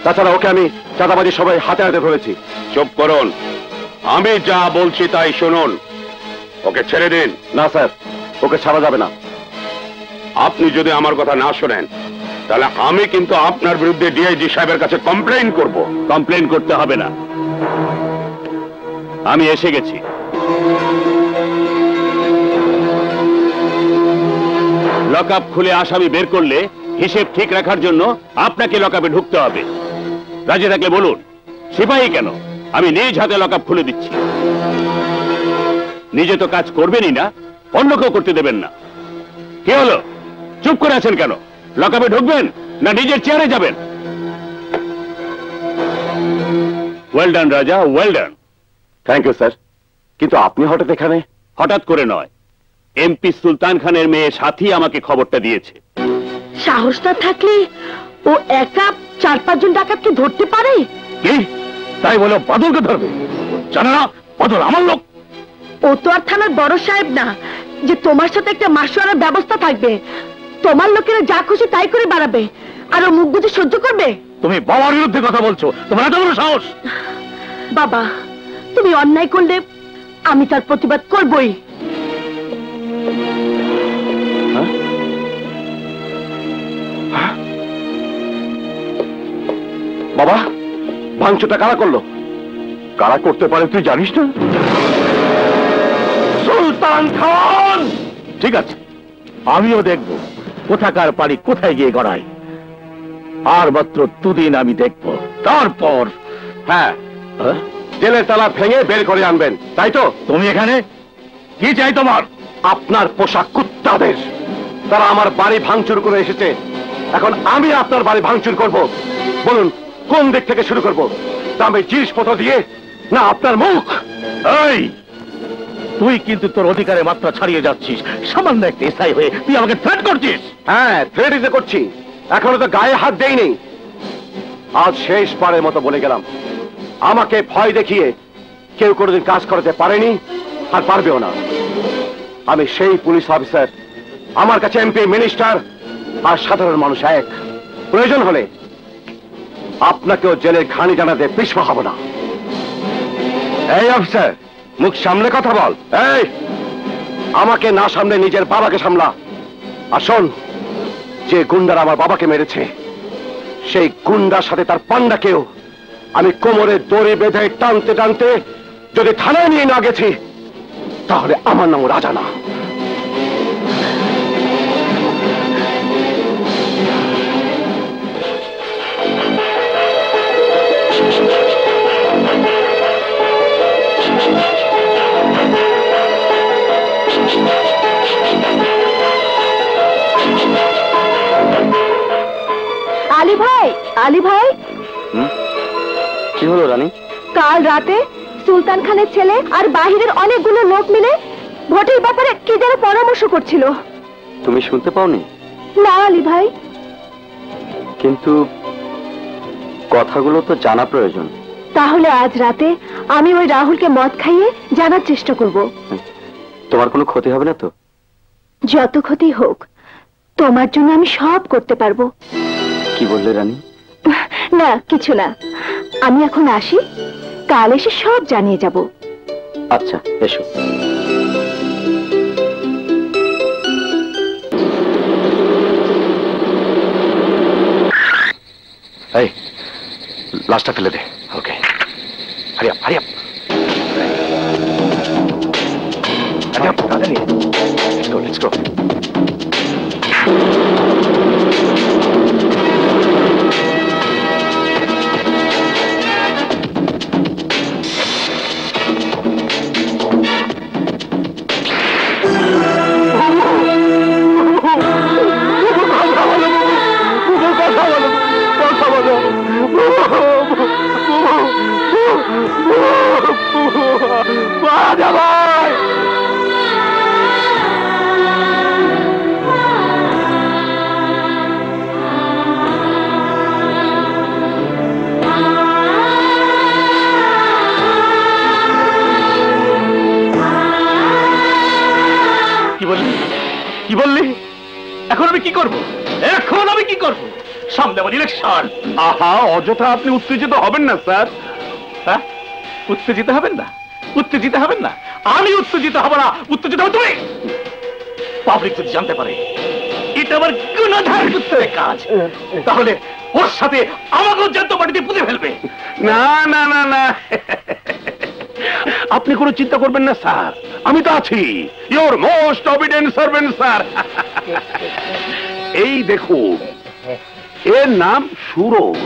Speaker 1: তাছাড়া ওকে আমি চাঁদাবাজি সবাই হাতে হাতে ধরেছি।
Speaker 6: চুপ করুন, আমি যা বলছি তাই শুনুন। ওকে ছেড়ে দিন।
Speaker 1: না স্যার, ওকে ছাড়া যাবে না।
Speaker 6: আপনি যদি আমার কথা না শোনেন তাহলে আমি কিন্তু আপনার বিরুদ্ধে ডিআইজি সাহেবের কাছে কমপ্লেইন করব।
Speaker 8: কমপ্লেন করতে হবে না, আমি এসে গেছি। লকআপ খুলে আসামি বের করলে হিসেব ঠিক রাখার জন্য আপনাকে লকআপে ঢুকতে হবে। রাজি থাকলে বলুন। সিপাহী কেন, আমি নিজ হাতে লকআপ খুলে দিচ্ছি। নিজে তো কাজ করবেনই না, অন্য কেউ করতে দেবেন না। কি হলো, চুপ করে আছেন কেন? লকআপে ঢুকবেন না নিজের চেয়ারে যাবেন? Well done Raja, well done.
Speaker 1: Thank you sir, কিন্তু আপনি হঠাৎ এখানে?
Speaker 8: হঠাৎ করে নয়, এমপি সুলতান খানের মেয়ে সাথী আমাকে খবরটা দিয়েছে।
Speaker 5: সাহসটা থাকলে ও একা 4-5 জন ডাকাতকে ধরতে পারে?
Speaker 8: কি তাই বলে বাদলকে ধরবে? জানে না বাদল আমার লোক?
Speaker 5: ও তো আর থানার বড় সাহেব না যে তোমার সাথে একটা মাসোয়ারার ব্যবস্থা থাকবে। তোমার লোকেরা যা খুশি তাই করে বাড়াবে, আর ও মুখ বুঝে সহ্য করবে?
Speaker 8: তুমি বাবার বিরুদ্ধে কথা বলছো, তোমার এত বড় সাহস?
Speaker 5: বাবা, তুমি অন্যায় করলে আমি তার প্রতিবাদ করবই।
Speaker 1: বাবা, ভাঙচুরটা কারা করলো? কারা করতে পারে তুই জানিস না?
Speaker 8: সুলতান খান। ঠিক আছে, আমিও দেখব কোথাকার পারি কোথায় গিয়ে গড়ায়। আর মাত্র 2 দিন আমি দেখব, তারপর
Speaker 1: হ্যাঁ, জেলের তালা ভেঙে বের করে আনবেন, তাই তো?
Speaker 8: তুমি এখানে কি চাই তোমার?
Speaker 1: আপনার পোশাক কুত্তাদের, তারা আমার বাড়ি ভাঙচুর করে এসেছে, এখন আমি আপনার বাড়ি ভাঙচুর করব। বলুন কোন দিক থেকে শুরু করব? দামি জিনিসপত্র দিয়ে না আপনার মুখ?
Speaker 8: এই, তুই কিন্তু তোর অধিকারে মাত্রা ছাড়িয়ে যাচ্ছিস। সামান্য একটা এসআই হয়ে তুই আমাকে থ্রেট করছিস।
Speaker 1: হ্যাঁ, থ্রেট করছি, এখনো তো গায়ে হাত দেইনি। আজ শেষবারের মতো বলে গেলাম, আমাকে ভয় দেখিয়ে কেউ কোনোদিন কাজ করতে পারেনি আর পারবেও না। আমি সেই পুলিশ অফিসার, আমার কাছে এমপি, মিনিস্টার আর সাধারণ মানুষ এক। প্রয়োজন হলে আপনাকেও জেলের ঘানি জানাতে পিছপা হব না। এই অফিসার, মুখ সামলে কথা বল। এই, আমাকে না সামলে নিজের বাবাকে সামলা। আর শোন, যে গুন্ডারা আমার বাবাকে মেরেছে, সেই গুন্ডার সাথে তার পান্ডাকেও আমি কোমরে দড়ি বেঁধে টানতে টানতে যদি থানায় নিয়ে না গেছি, তাহলে আমার নাম রাজা না।
Speaker 9: আলী ভাই, আলী ভাই,
Speaker 1: কি হলো রানী?
Speaker 9: কাল রাতে সুলতান খানের ছেলে আর বাহিরের অনেকগুলো লোক মিলে ভোটের ব্যাপারে কি যেন পরামর্শ করছিল।
Speaker 1: তুমি শুনতে পাওনি?
Speaker 9: না আলী ভাই।
Speaker 1: কিন্তু কথাগুলো তো জানা প্রয়োজন।
Speaker 9: তাহলে আজ রাতে আমি ওই রাহুলকে মদ খাইয়ে জানার চেষ্টা করব।
Speaker 1: তোমার কোনো ক্ষতি হবে না তো?
Speaker 9: যত ক্ষতি হোক, তোমার জন্য আমি সব করতে পারবো।
Speaker 1: কি বললে রানী?
Speaker 9: না, কিছু না। আমি এখন আসি, কাল এসে সব জানিয়ে যাব।
Speaker 1: আচ্ছা, এসো। এই, লাশটা ফেলে দে। ওকে, hurry up, hurry up. Let's go. জামাই
Speaker 8: কি বললি? কি বললি? এখন আমি কি করব? এখন আমি কি করব? সামনে আমার ইলেকশন।
Speaker 6: আহা, অযথা আপনি উত্তেজিত হবেন না স্যার।
Speaker 8: হ্যাঁ, উত্তেজিত হবেন না? উত্তেজিত হবেন না? আমি উত্তেজিত হব না, উত্তেজিত হবে তুমি। পাবলিক যদি জানতে পারে এটা আমার গুণাধার পুত্রের কাজ, তাহলে ওর সাথে আমাকেও জান্ত পার্টিতে পুঁতে ফেলবে।
Speaker 6: না না না না, আপনি কোনো চিন্তা করবেন না স্যার, আমি তো আছি, ইওর মোস্ট অবিডেন্ট সার্ভেন্ট স্যার। এই দেখুন, এর নাম সুরজ,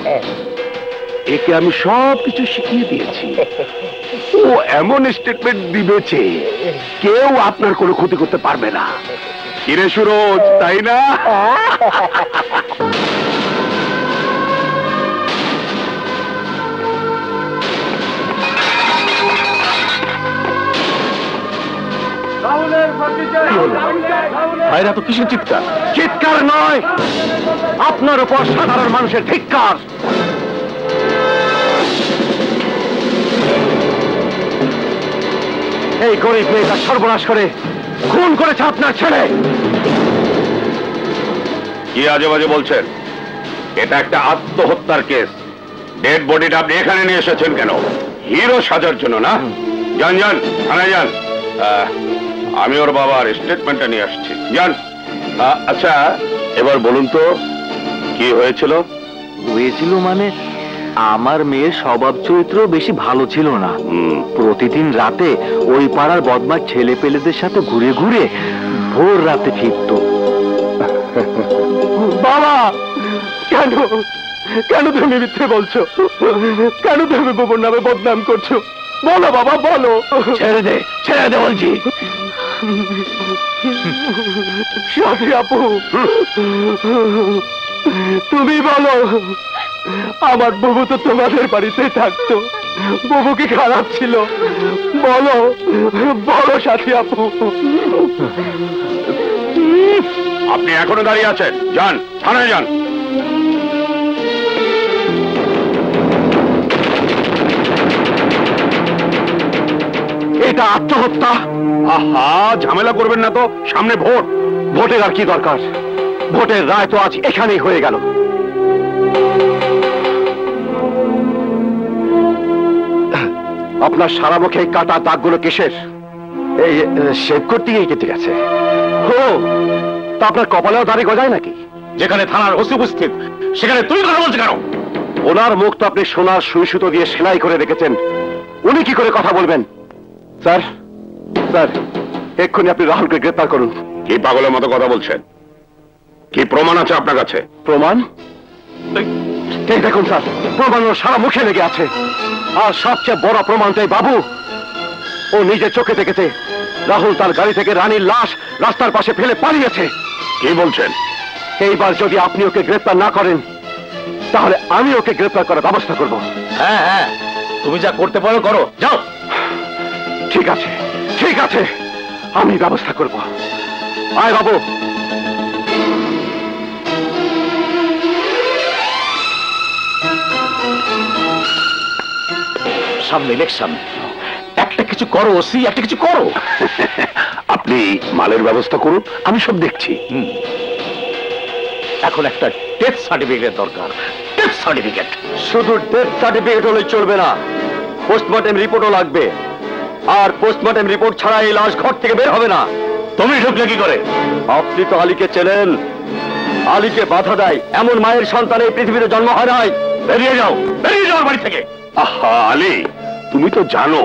Speaker 6: একে আমি সব কিছু শিখিয়ে দিয়েছি। ও এমন স্টেটমেন্ট দিবেছে কেউ আপনার কোনো ক্ষতি করতে পারবে না। কিরে সুরজ, তাই না?
Speaker 8: ভাইরা তো কিসের চিৎকার?
Speaker 1: চিৎকার নয়, আপনার উপর সাধারণ মানুষের ধিক্কার। এই গরিব মেয়েটা সর্বনাশ করে খুন করেছে আপনার ছেলে।
Speaker 6: কি আজে বাজে বলছেন? এটা একটা আত্মহত্যার কেস। ডেড বডিটা আপনি এখানে নিয়ে এসেছেন কেন? হিরো সাজার জন্য না? যান যান, থানায় যান, আমি ওর বাবার স্টেটমেন্টটা নিয়ে আসছি। যান। আচ্ছা, এবার বলুন তো কি হয়েছিল?
Speaker 3: হয়েছিল মানে, আমার মেয়ের স্বভাব চরিত্র বেশি ভালো ছিল না। প্রতিদিন রাতে ওই পাড়ার বদমাশ ছেলে পেলেদের সাথে ঘুরে ঘুরে ভোর রাতে ফিরত।
Speaker 1: বাবা, কেন কেন তুমি মিথ্যে বলছো? কেন তুমি বাবার নামে বদনাম করছো? বলো বাবা, বলো।
Speaker 3: ছেড়ে দে, ছেড়ে দে বলছি।
Speaker 1: সাথী আপু, তুমি বলো, আমার বাবু তো তোমাদের বাড়িতে থাকতো, বাবু কি খারাপ ছিল? বলো বলো সাথী আপু।
Speaker 6: আপনি এখনো দাঁড়িয়ে আছেন, যান থানায় যান।
Speaker 1: এটা আত্মহত্যা।
Speaker 6: আহা, ঝামেলা করবেন না তো, সামনে ভোট।
Speaker 1: ভোটের আর কি দরকার? ভোটের রায় তো আজ এখানেই হয়ে গেল। আপনার সারা মুখে কাটা দাগগুলো কিসের? এই শেভ করতে গিয়ে কেটে গেছে। ও, তা আপনার কপালেও দাড়ি গজায় নাকি?
Speaker 8: যেখানে থানার ওসি উপস্থিত সেখানে তুই কথা বলছিস কেন?
Speaker 1: ওনার মুখ তো আপনি সোনার সুই সুতো দিয়ে সেলাই করে রেখেছেন, উনি কি করে কথা বলবেন? স্যার, স্যার, এক্ষুনি আপনি রাহুলকে গ্রেফতার করুন।
Speaker 6: কি পাগলের মতো কথা বলছেন? কি প্রমাণ আছে আপনার কাছে?
Speaker 1: প্রমাণ? এই দেখুন স্যার, প্রমাণ ওর সারা মুখে লেগে আছে। আর সবচেয়ে বড় প্রমাণটাই বাবু, ও নিজে চোখে দেখেছে রাহুল তার গাড়ি থেকে রানীর লাশ রাস্তার পাশে ফেলে পালিয়েছে।
Speaker 6: কি বলছেন?
Speaker 1: এইবার যদি আপনি ওকে গ্রেফতার না করেন, তাহলে আমি ওকে গ্রেফতার করার ব্যবস্থা করব।
Speaker 8: হ্যাঁ হ্যাঁ, তুমি যা করতে পারো করো, যাও।
Speaker 1: ঠিক আছে, ঠিক আছে, আমি ব্যবস্থা করব। আয় বাবু।
Speaker 8: সামনে ইলেকশন, একটা কিছু করো ওসি, একটা কিছু করো।
Speaker 6: আপনি মালের ব্যবস্থা করুন, আমি সব দেখছি।
Speaker 8: এখন একটা ডেথ সার্টিফিকেট দরকার, ডেথ সার্টিফিকেট।
Speaker 1: শুধু ডেথ সার্টিফিকেট হলেই চলবে না, পোস্টমর্টেম রিপোর্টও লাগবে। আর পোস্টমর্টেম রিপোর্ট ছাড়া এই লাশ ঘর থেকে বের হবে না।
Speaker 8: তুমি ঢুকলে কি করে?
Speaker 1: আপনি তো আলীকে চেনেন, আলীকে বাধা দেয় এমন মায়ের সন্তান এই পৃথিবীতে জন্ম হয় নাই।
Speaker 8: বেরিয়ে যাও, বেরিয়ে যাও বাড়ি থেকে।
Speaker 6: আহা আলী, তুমি তো জানো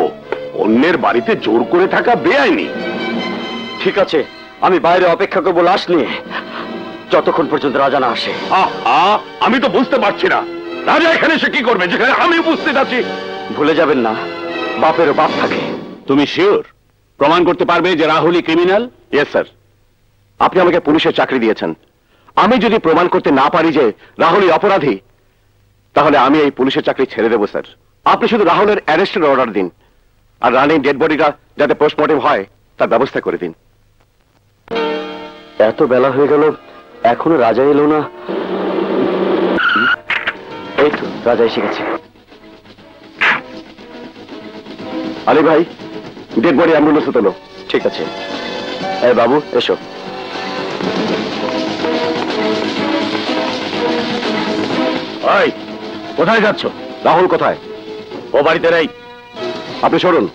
Speaker 6: অন্যের বাড়িতে জোর করে থাকা বেআইনি।
Speaker 1: ঠিক আছে, আমি বাইরে অপেক্ষা করবো লাশ নিয়ে, যতক্ষণ পর্যন্ত রাজা না আসে।
Speaker 6: আহা, আমি তো বুঝতে পারছি না রাজা এখানে সে কি করবে যেখানে আমি উপস্থিত আছি।
Speaker 1: ভুলে যাবেন না, বাপেরও বাপ থাকে।
Speaker 6: তুমি শিওর প্রমাণ করতে পারবে যে রাহুলই ক্রিমিনাল?
Speaker 1: ইয়েস স্যার, আপনি আমাকে পুলিশের চাকরি দিয়েছেন, আমি যদি প্রমাণ করতে না পারি যে রাহুলই অপরাধী, তাহলে আমি এই পুলিশের চাকরি ছেড়ে দেবো স্যার। আপনি শুধু রাহুলের অ্যারেস্টের অর্ডার দিন, আর রানীর ডেড বডিটা যাতে পোস্টমর্টেম হয় তার ব্যবস্থা করে দিন। এত বেলা হয়ে গেল, এখনো রাজা এলো না। এই তো রাজা এসে গেছে। আলী ভাই, ডেড বডি অ্যাম্বুলেন্সে তোলো। ঠিক আছে। এই বাবু এসো।
Speaker 8: ওই, কোথায় যাচ্ছ?
Speaker 1: রাহুল কোথায়?
Speaker 8: ও বাড়িতে নেই।
Speaker 1: আপনি সরুন,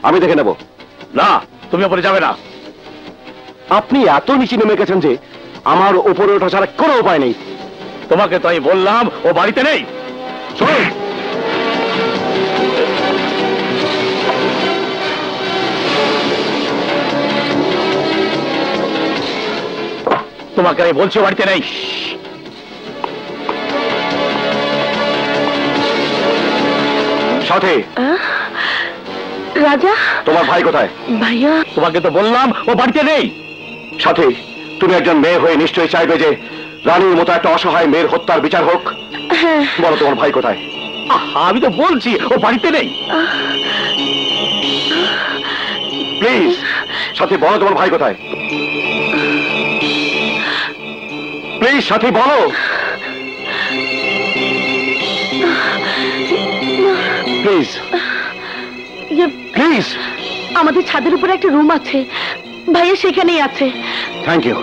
Speaker 1: আমি দেখে নেব।
Speaker 8: না, তুমি ওপরে যাবে না।
Speaker 1: আপনি এত নিচে নেমে গেছেন যে আমার উপরে ওঠা ছাড়া কোনো উপায় নেই।
Speaker 8: তোমাকে তো আমি বললাম ও বাড়িতে নেই। শুনুন, তোমাকে আমি বলছি ও বাড়িতে নেই।
Speaker 1: সাথে
Speaker 9: রাজা,
Speaker 1: তোমার ভাই কোথায়?
Speaker 9: ভাইয়া,
Speaker 8: তোমাকে তো বললাম ও বাড়িতে নেই।
Speaker 1: সাথে তুমি একজন মেয়ে হয়ে নিশ্চয়ই চাইবে যে রানীর মতো একটা অসহায় মেয়ের হত্যার বিচার হোক। বলো তোমার ভাই কোথায়?
Speaker 8: আমি তো বলছি ও বাড়িতে নেই।
Speaker 1: প্লিজ সাথী, বলো তোমার ভাই কোথায়? প্লিজ সাথী, বলো। Please please.
Speaker 9: আমাদের ছাদের উপরে একটা রুম আছে, ভাইয়া সেখানেই আছে।
Speaker 1: Thank you.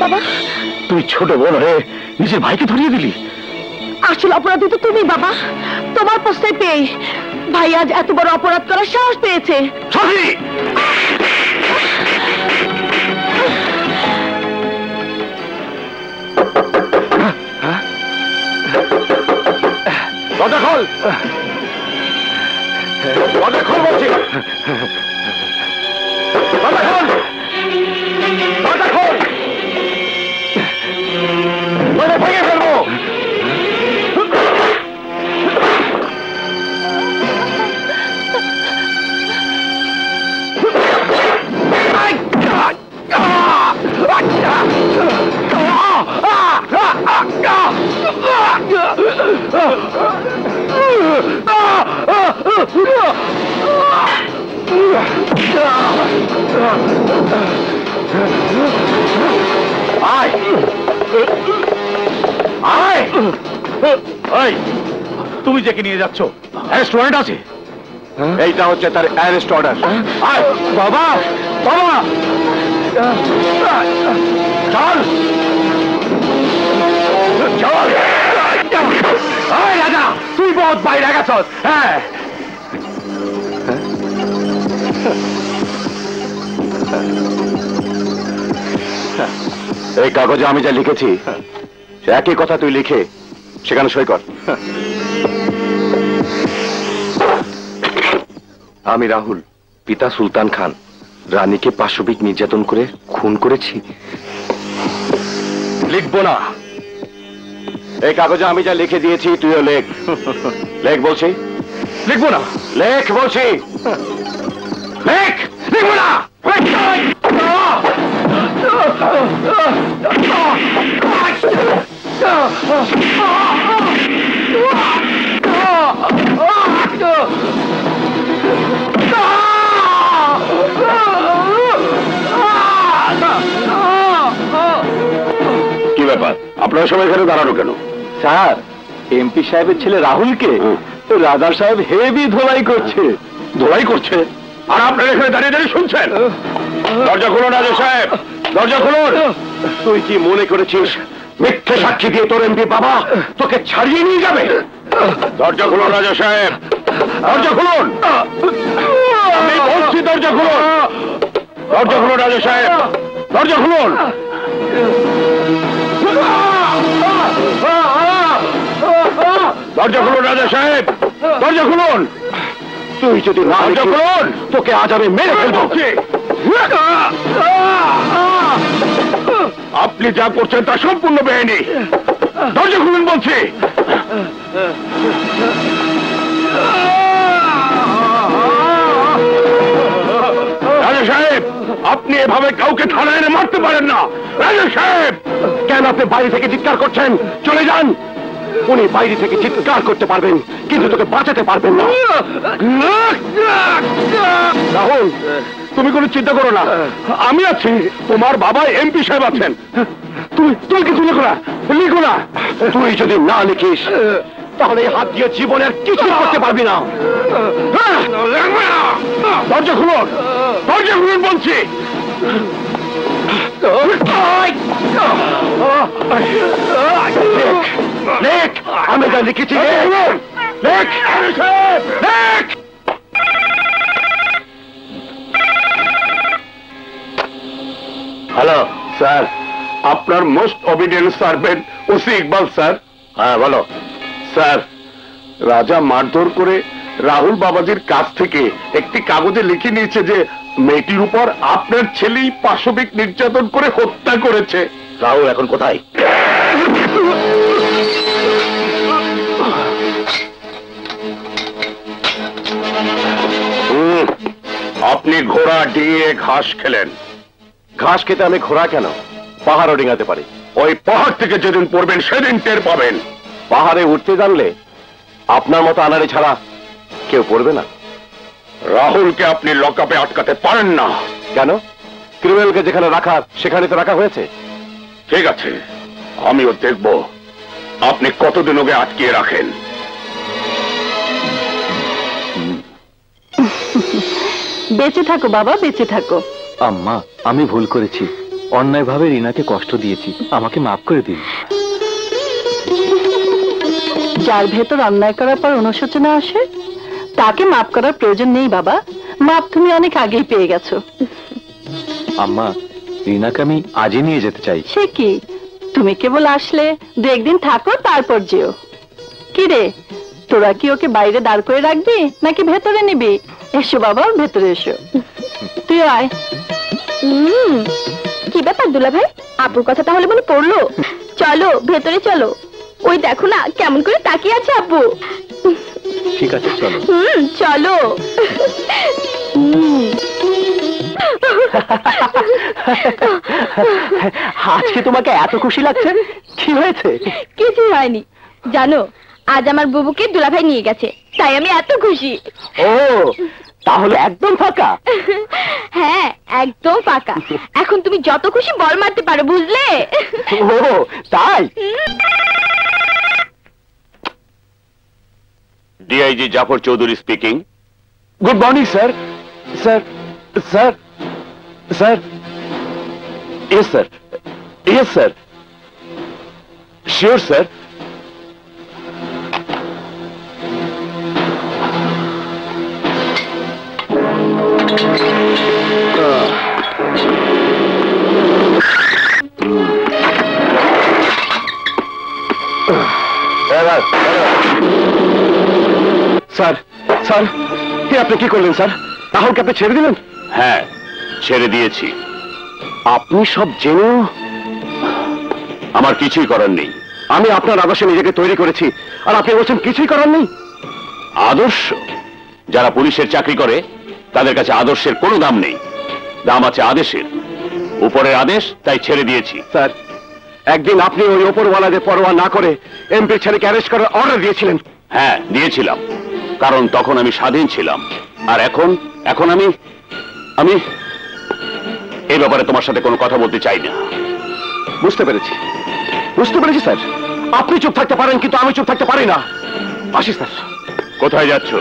Speaker 9: বাবা,
Speaker 8: তুই ছোট বোন হয়ে নিজের ভাইকে ধরিয়ে দিলি।
Speaker 9: আসল অপরাধী তো তুমি বাবা। তোমার প্রশ্রয় পেয়ে ভাই আজ এত বড় অপরাধ করার সাহস পেয়েছে।
Speaker 8: সাথী,
Speaker 1: দরজা খোল, দরজা খোল বলছি। দরজা খোল, দরজা খোল, নইলে ভেঙে ফেলবো। আয় আয়।
Speaker 8: এই, তুমি যেকে নিয়ে যাচ্ছ অ্যারেস্ট ওয়ারেন্ট আছে।
Speaker 1: এইটা হচ্ছে তার অ্যারেস্ট অর্ডার।
Speaker 8: আয় বাবা, বাবা চল চল। আয় রাজা, তুই বহুত বাইরে গেছস। হ্যাঁ,
Speaker 1: এই কাগজে আমি যা লিখেছি সে একই কথা তুই লিখে সেখানে সই কর। আমি রাহুল, পিতা সুলতান খান, রানীকে পাশবিক নির্যাতন করে খুন করেছি। লিখবো না। এই কাগজে আমি যা লিখে দিয়েছি তুইও লেখ। লেখ বলছি।
Speaker 8: লিখবো না।
Speaker 1: লেখ বলছি। লেখ।
Speaker 8: লিখবো না।
Speaker 6: কি ব্যাপার, আপনারা সবাই এখানে দাঁড়ানো কেন?
Speaker 1: স্যার, এমপি সাহেবের ছেলে রাহুলকে রাজা সাহেব হেভি ধোলাই করছে।
Speaker 6: ধোলাই করছে? আর আপনারা এখানে দাঁড়িয়ে দাঁড়িয়ে শুনছেন? দরজা খুলুন রাজা সাহেব, দরজা খুলুন।
Speaker 1: তুই কি মনে করেছিস মিথ্যে সাক্ষী দিয়ে তোর এমপি বাবা তোকে ছাড়িয়ে নিয়ে যাবে?
Speaker 6: দরজা খুলুন রাজা সাহেব, দরজা খুলুন। আমি বলছি দরজা খুলুন। দরজা খুলুন রাজা সাহেব, দরজা খুলুন। দরজা খুলুন রাজা সাহেব, দরজা খুলুন।
Speaker 1: তুই যদি না
Speaker 6: দরজা খুলুন।
Speaker 1: তোকে আজ আমি মেরে ফেলবো।
Speaker 6: আপনি যা করছেন তা সম্পূর্ণ বেআইনি। দরজা খুলুন বলছি। রাজা সাহেব, আপনি এভাবে কাউকে থানায় এনে মারতে পারেন না। রাজা সাহেব,
Speaker 1: কেন আপনি বাড়ি থেকে চিৎকার করছেন? চলে যান। উনি বাইরে থেকে চিৎকার করতে পারবেন, কিন্তু তোকে বাঁচাতে পারবেন না। রাহুল, তুমি কোনো চিন্তা করো না, আমি আছি। তোমার বাবা এমপি সাহেব আছেন। তুই কিছু লিখো না, লিখো না। তুই যদি না লিখিস তাহলে এই হাত দিয়ে জীবনের কিছু করতে পারবি না। দরজা খুলুন, দরজা খুলুন বলছি। আমি যা লিখেছি
Speaker 6: হ্যালো স্যার, আপনার most obedient servant OC Iqbal sir.
Speaker 1: হ্যাঁ বলো।
Speaker 6: স্যার, রাজা মারধর করে রাহুল বাবাজির কাছ থেকে একটি কাগজে লিখে নিয়েছে যে মেয়েটির উপর আপনার ছেলেই পাশবিক নির্যাতন করে হত্যা করেছে।
Speaker 1: রাহুল এখন কোথায়?
Speaker 6: আপনি ঘোড়া ডিঙিয়ে ঘাস খেলেন।
Speaker 1: ঘাস খেতে আমি ঘোড়া কেন, পাহাড়ও ডিঙাতে পারি।
Speaker 6: ওই পাহাড় থেকে যেদিন পড়বেন সেদিন টের পাবেন।
Speaker 1: পাহাড়ে উঠতে জানলে আপনার মতো আনারে ছাড়া কেউ পড়বে না।
Speaker 6: রাহুলকে আপনি লকআপে আটকাতে পারেন না।
Speaker 1: কেন? ক্রিমিনালকে যেখানে রাখার সেখানে তো রাখা হয়েছে।
Speaker 6: ঠিক আছে, আমিও দেখব আপনি কতদিন ওকে আটকিয়ে রাখেন।
Speaker 5: বেঁচে থাকো বাবা, বেঁচে থাকো।
Speaker 3: আম্মা, আমি ভুল করেছি, অন্যায়ভাবে রিনাকে কষ্ট দিয়েছি, আমাকে মাফ করে দিন।
Speaker 5: যার ভেতর অন্যায় করার পর অনুশোচনা আসে তাকে মাফ করার প্রয়োজন নেই বাবা, মাপ তুমি অনেক আগেই পেয়ে গেছো।
Speaker 3: আম্মা, রিনাকে আমি আজই নিয়ে যেতে চাই।
Speaker 5: সে কি, তুমি কেবল আসলে দু একদিন থাকো তারপর যেও। কি রে, তোরা কি ওকে বাইরে দাঁড় করে রাখবি নাকি ভেতরে নিবি? এসো বাবা, ভেতরে এসো। তুই আয়।
Speaker 2: কি ব্যাপার দুলা ভাই, আব্বুর কথা তাহলে মনে পড়লো? চলো ভেতরে চলো, ওই দেখো না কেমন করে তাকিয়ে আছে আব্বু।
Speaker 3: ঠিক আছে চলো।
Speaker 2: চলো।
Speaker 1: আজকে তোমাকে এত খুশি লাগছে, কি হয়েছে?
Speaker 2: কিছু হয়নি, জানো আজ আমার বুবুকে দুলাভাই নিয়ে গেছে, তাই আমি এত খুশি।
Speaker 1: ও, তাহলে একদম ফাঁকা?
Speaker 2: হ্যাঁ একদম ফাঁকা। এখন তুমি যত খুশি বল মারতে পারো, বুঝলে?
Speaker 1: ও তাই?
Speaker 6: DIG Jafar Chowdhury speaking.
Speaker 1: Good morning sir. Sir sir sir yes sir, yes sir, sure sir. Sir sir, আপনি কি করলেন স্যার? রাহুলকে আপনি ছেড়ে দিলেন?
Speaker 6: হ্যাঁ, ছেড়ে দিয়েছি।
Speaker 1: আপনি সব জেনেও?
Speaker 6: আমার কিছুই করার নেই।
Speaker 1: আমি আপনার আদর্শে নিজেকে তৈরি করেছি, আর আপনি বলছেন কিছুই করার নেই?
Speaker 6: আদর্শ? যারা পুলিশের চাকরি করে তাদের কাছে আদর্শের কোনো দাম নেই, দাম আছে আদেশের। উপরের আদেশ, তাই ছেড়ে দিয়েছি।
Speaker 1: স্যার, একদিন আপনি ওই ওপরওয়ালাদের পরোয়া না করে এমপি ছেলেকে অ্যারেস্ট করার অর্ডার দিয়েছিলেন।
Speaker 6: হ্যাঁ দিয়েছিলাম, কারণ তখন আমি স্বাধীন ছিলাম। আর এখন এখন আমি আমি এই ব্যাপারে তোমার সাথে কোনো কথা বলতে চাই না।
Speaker 1: বুঝতে পেরেছি, বুঝতে পেরেছি স্যার। আপনি চুপ থাকতে পারেন, কিন্তু আমি চুপ থাকতে পারি না। আসি স্যার।
Speaker 6: কোথায় যাচ্ছ?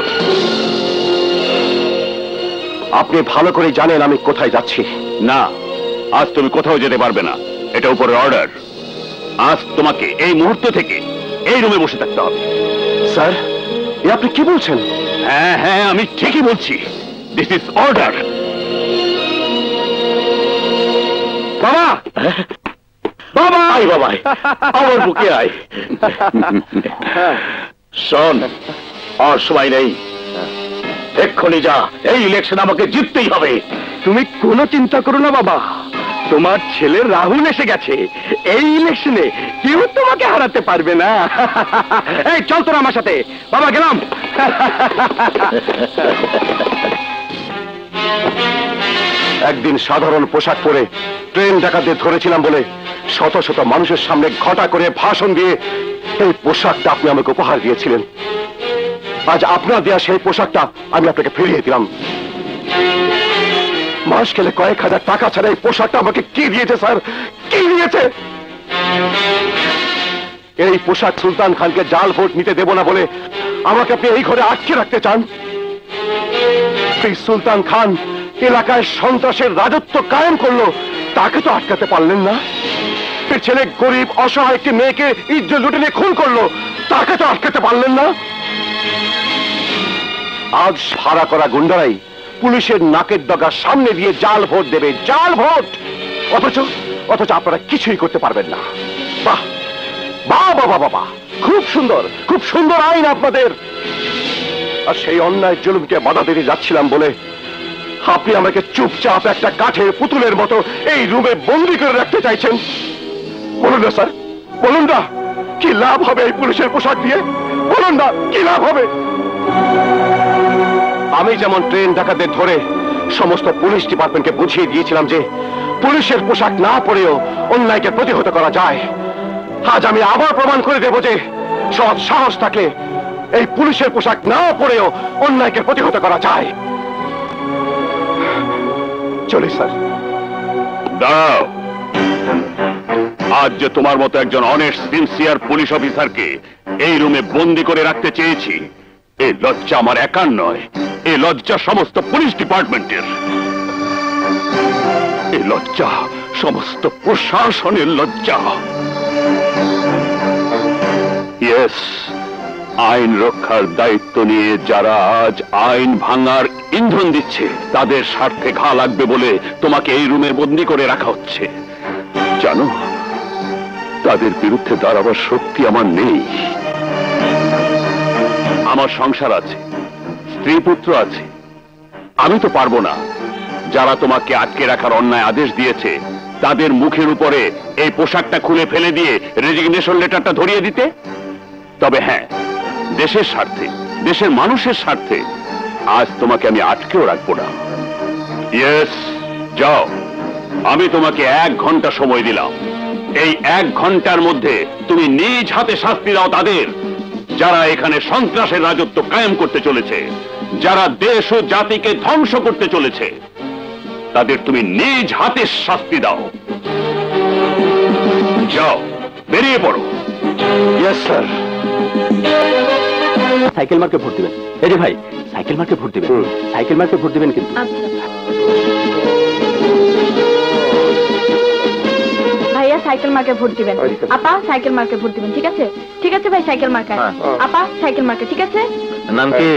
Speaker 1: আপনি ভালো করে জানেন আমি কোথায় যাচ্ছি।
Speaker 6: না, আজ তুমি কোথাও যেতে পারবে না, এটা উপরের অর্ডার। আজ তোমাকে এই মুহূর্ত থেকে এই রুমে বসে থাকতে হবে।
Speaker 1: স্যার, এ আপনি কি বলছেন?
Speaker 6: হ্যাঁ হ্যাঁ, আমি ঠিকই বলছি। This is order.
Speaker 1: বাবা, বাবা,
Speaker 6: আয় বাবাই, আমার বুকে আয়। শোন, আর সময় নেই, এক্ষুনি যা। এই ইলেকশন আমাকে জিততেই হবে।
Speaker 1: তুমি কোনো চিন্তা করো না বাবা, তোমার ছেলে রাহুল এসে গেছে। এই ইলেকশনে কেউ তোমাকে হারাতে পারবে না। এই চল তোরা আমার সাথে। বাবা গেলাম। একদিন সাধারণ পোশাক পরে ট্রেন ডাকাতদের ধরেছিলাম বলে শত শত মানুষের সামনে ঘটা করে ভাষণ দিয়ে এই পোশাকটা আপনি আমাকে উপহার দিয়েছিলেন, আজ আপনার দেওয়া সেই পোশাকটা আমি আপনাকে ফিরিয়ে দিলাম। মাস গেলে কয়েক হাজার টাকা ছাড়া এই পোশাকটা আমাকে কি দিয়েছে স্যার, কি দিয়েছে? এই পোশাক সুলতান খানকে জাল ভোট নিতে দেব না বলে আমাকে আপনি এই ঘরে আটকে রাখতে চান। এই সুলতান খান এলাকায় সন্ত্রাসের রাজত্ব কায়েম করলো, তাকে তো আটকাতে পারলেন না। ছেলে গরিব অসহায় একটি মেয়েকে ইজ্জত লুটে নিয়ে খুন করলো, তাকে তো আটকাতে পারলেন না। আজ ভাড়া করা গুন্ডারাই পুলিশের নাকের ডগার সামনে দিয়ে জাল ভোট দেবে, জাল ভোট। অথচ আপনারা কিছুই করতে পারবেন না। বাহ বাহ বাবা বাবা, খুব সুন্দর, খুব সুন্দর আইন আপনাদের। আর সেই অন্যায় জুলুমকে বাধা দিতে যাচ্ছিলাম বলে আপনি আমাকে চুপচাপ একটা কাঠের পুতুলের মতো এই রুমে বন্দি করে রাখতে চাইছেন। বলুন না স্যার, বলুন না কি লাভ হবে এই পুলিশের পোশাক দিয়ে? বলুন না কি লাভ হবে? আমি যেমন ট্রেন ডাকাতদের ধরে সমস্ত পুলিশ ডিপার্টমেন্টকে বুঝিয়ে দিয়েছিলাম যে পুলিশের পোশাক না পরেও অন্যায়কে প্রতিহত করা যায়, আজ আমি আবার প্রমাণ করে দেব যে সৎ সাহস থাকলে এই পুলিশের পোশাক না পরেও অন্যায়কে প্রতিহত করা যায়। চলি স্যার।
Speaker 6: দাঁড়াও, আজ যে তোমার মতো একজন অনেস্ট সিনসিয়ার পুলিশ অফিসারকে এই রুমে বন্দি করে রাখতে চেয়েছি, এই লজ্জা আমার একার নয়, এই লজ্জা সমস্ত পুলিশ ডিপার্টমেন্টের, এই লজ্জা সমস্ত প্রশাসনের লজ্জা। ইয়েস, আইন রক্ষার দায়িত্ব নিয়ে যারা আজ আইন ভাঙার ইন্ধন দিচ্ছে, তাদের স্বার্থে ঘা লাগবে বলে তোমাকে এই রুমে বন্দি করে রাখা হচ্ছে। জানো, তাদের বিরুদ্ধে দাঁড়াবার শক্তি আমার নেই। আমার সংসার আছে, স্ত্রী পুত্র আছে, আমি তো পারবো না যারা তোমাকে আটকে রাখার অন্যায় আদেশ দিয়েছে তাদের মুখের উপরে এই পোশাকটা খুলে ফেলে দিয়ে রেজিগনেশন লেটারটা ধরিয়ে দিতে। তবে হ্যাঁ, দেশের স্বার্থে, দেশের মানুষের স্বার্থে আজ তোমাকে আমি আটকেও রাখবো না। ইয়েস, যাও, আমি তোমাকে 1 ঘন্টা সময় দিলাম। এই 1 ঘন্টার মধ্যে তুমি নিজ হাতে শাস্তি দাও তাদের যারা এখানে সন্ত্রাসের রাজত্ব কায়েম করতে চলেছে, যারা দেশ ও জাতিকে ধ্বংস করতে চলেছে, তাদের তুমি নিজ হাতে শাস্তি দাও। যাও, বেরিয়ে পড়ো।
Speaker 1: Yes sir.
Speaker 3: সাইকেল মার্কে ভোট দিবেন। এই যে ভাই, সাইকেল মার্কে ভোট দিবেন, সাইকেল মার্কে ভোট দিবেন কিন্তু।
Speaker 2: ভাইয়া সাইকেল মার্কে ভোট দিবেন, আপা সাইকেল মার্কে ভোট দিবেন। ঠিক আছে, ঠিক আছে ভাই, সাইকেল মার্কে। আপা সাইকেল মার্কে। ঠিক আছে।
Speaker 3: নাম কি?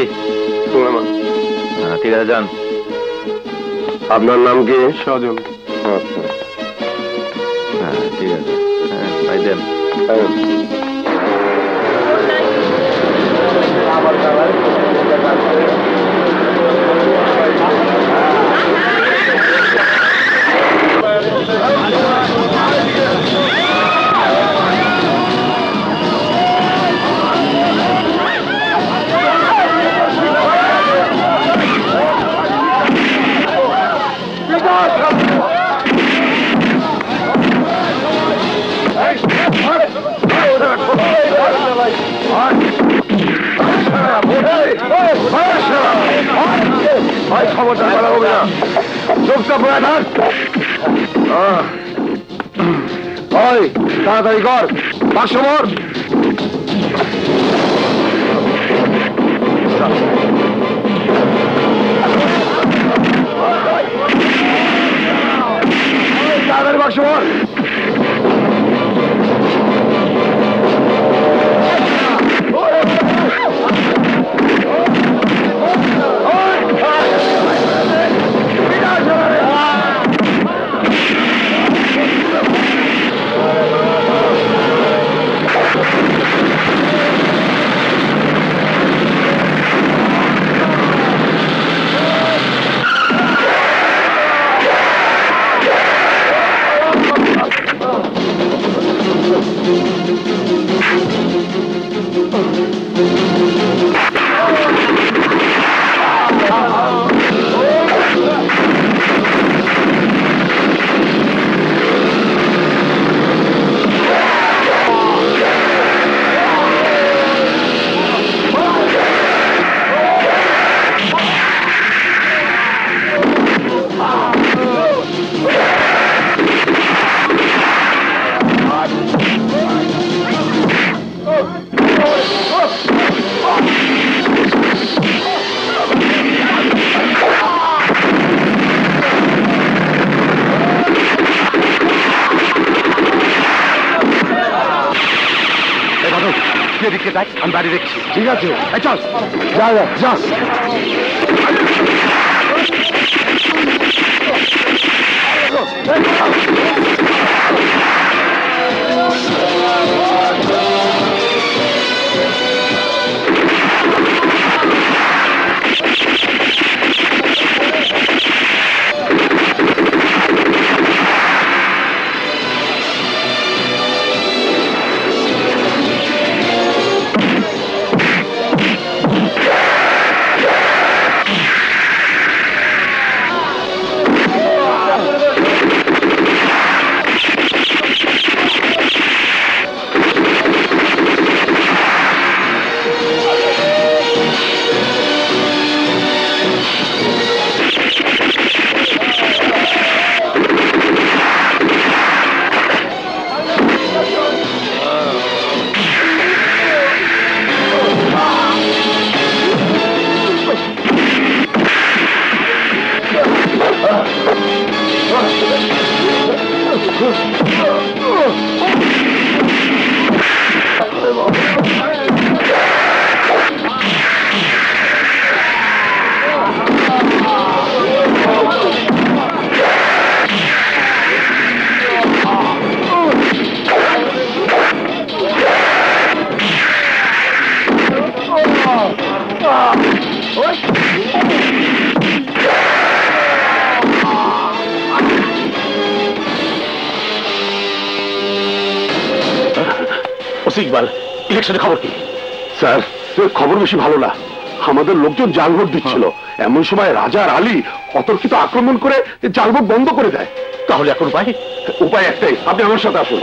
Speaker 3: ঠিক আছে, যান।
Speaker 1: আপনার নাম কি?
Speaker 3: সজল। হ্যাঁ, ঠিক আছে, ভাই দেন।
Speaker 7: খবরটা বলা হবে না, চুপচাপ হয়ে থাক। ওই তাড়াতাড়ি কর, 500 মোড়। তাড়াতাড়ি 500 মোড়।
Speaker 3: আমি বাড়ি দেখছি।
Speaker 7: ঠিক আছে,
Speaker 3: চল
Speaker 7: যা যা যা।
Speaker 8: ইকবাল, ইলেকশনের খবর কি?
Speaker 6: স্যার, খবর বেশি ভালো না। আমাদের লোকজন জাল ভোট দিচ্ছিল, এমন সময় রাজা আর আলী অতর্কিত আক্রমণ করে জাল ভোট বন্ধ করে দেয়।
Speaker 8: তাহলে এখন
Speaker 6: উপায় একটাই, আপনি আমার সাথে আসুন।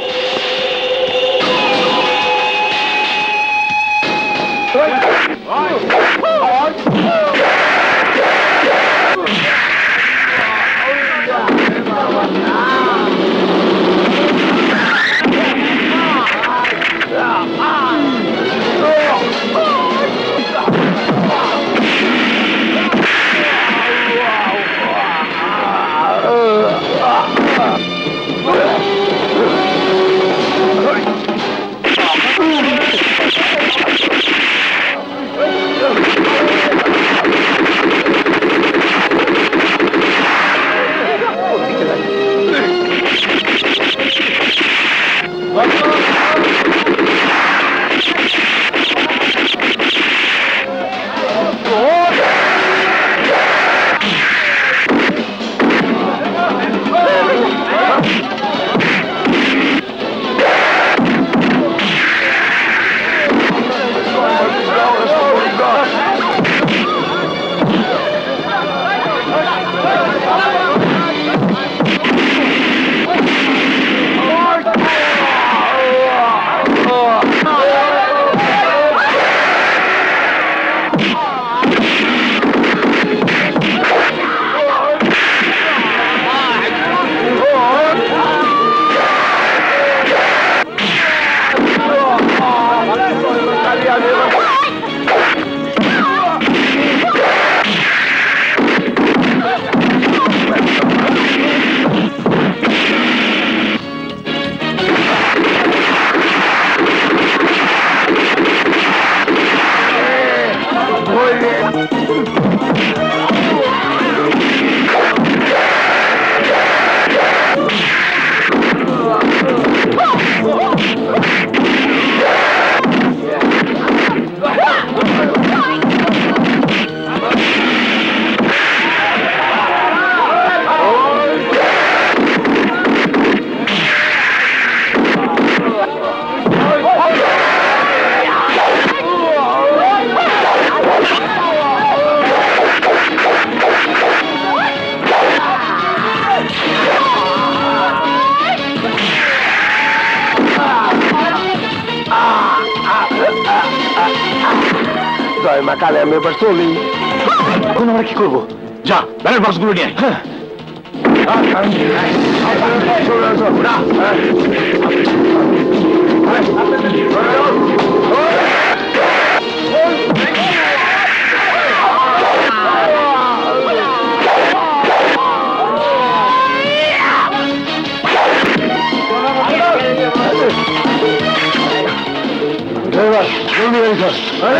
Speaker 7: জয় মা কালী, আমি এবার চলি।
Speaker 8: এখন আমরা কি করবো? যা ব্যালট বক্স গুলো নিয়ে আয়। হ্যাঁ,
Speaker 7: জলদি গাড়ি Get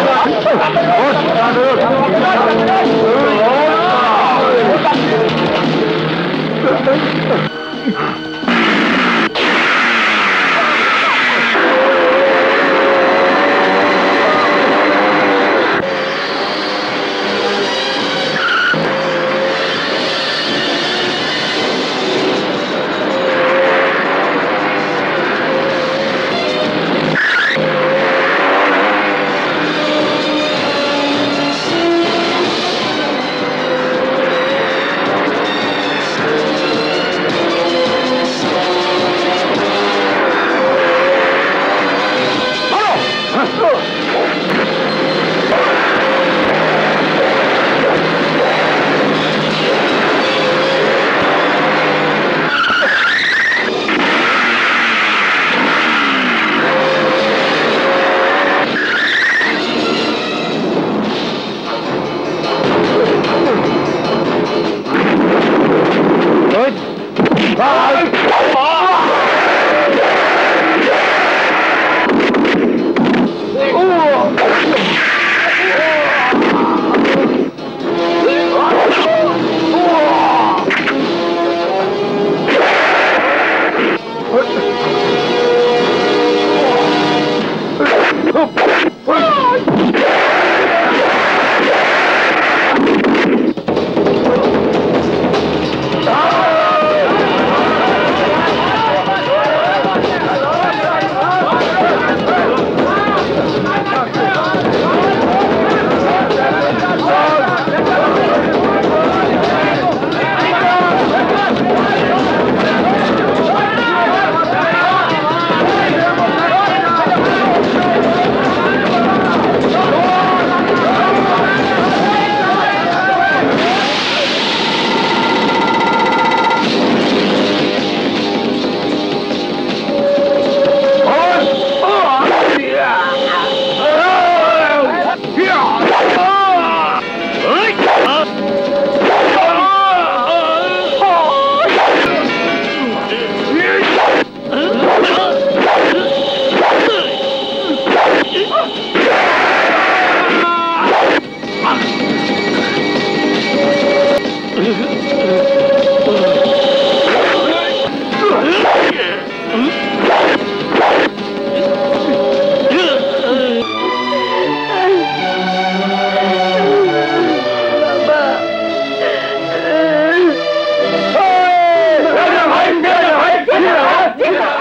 Speaker 7: up!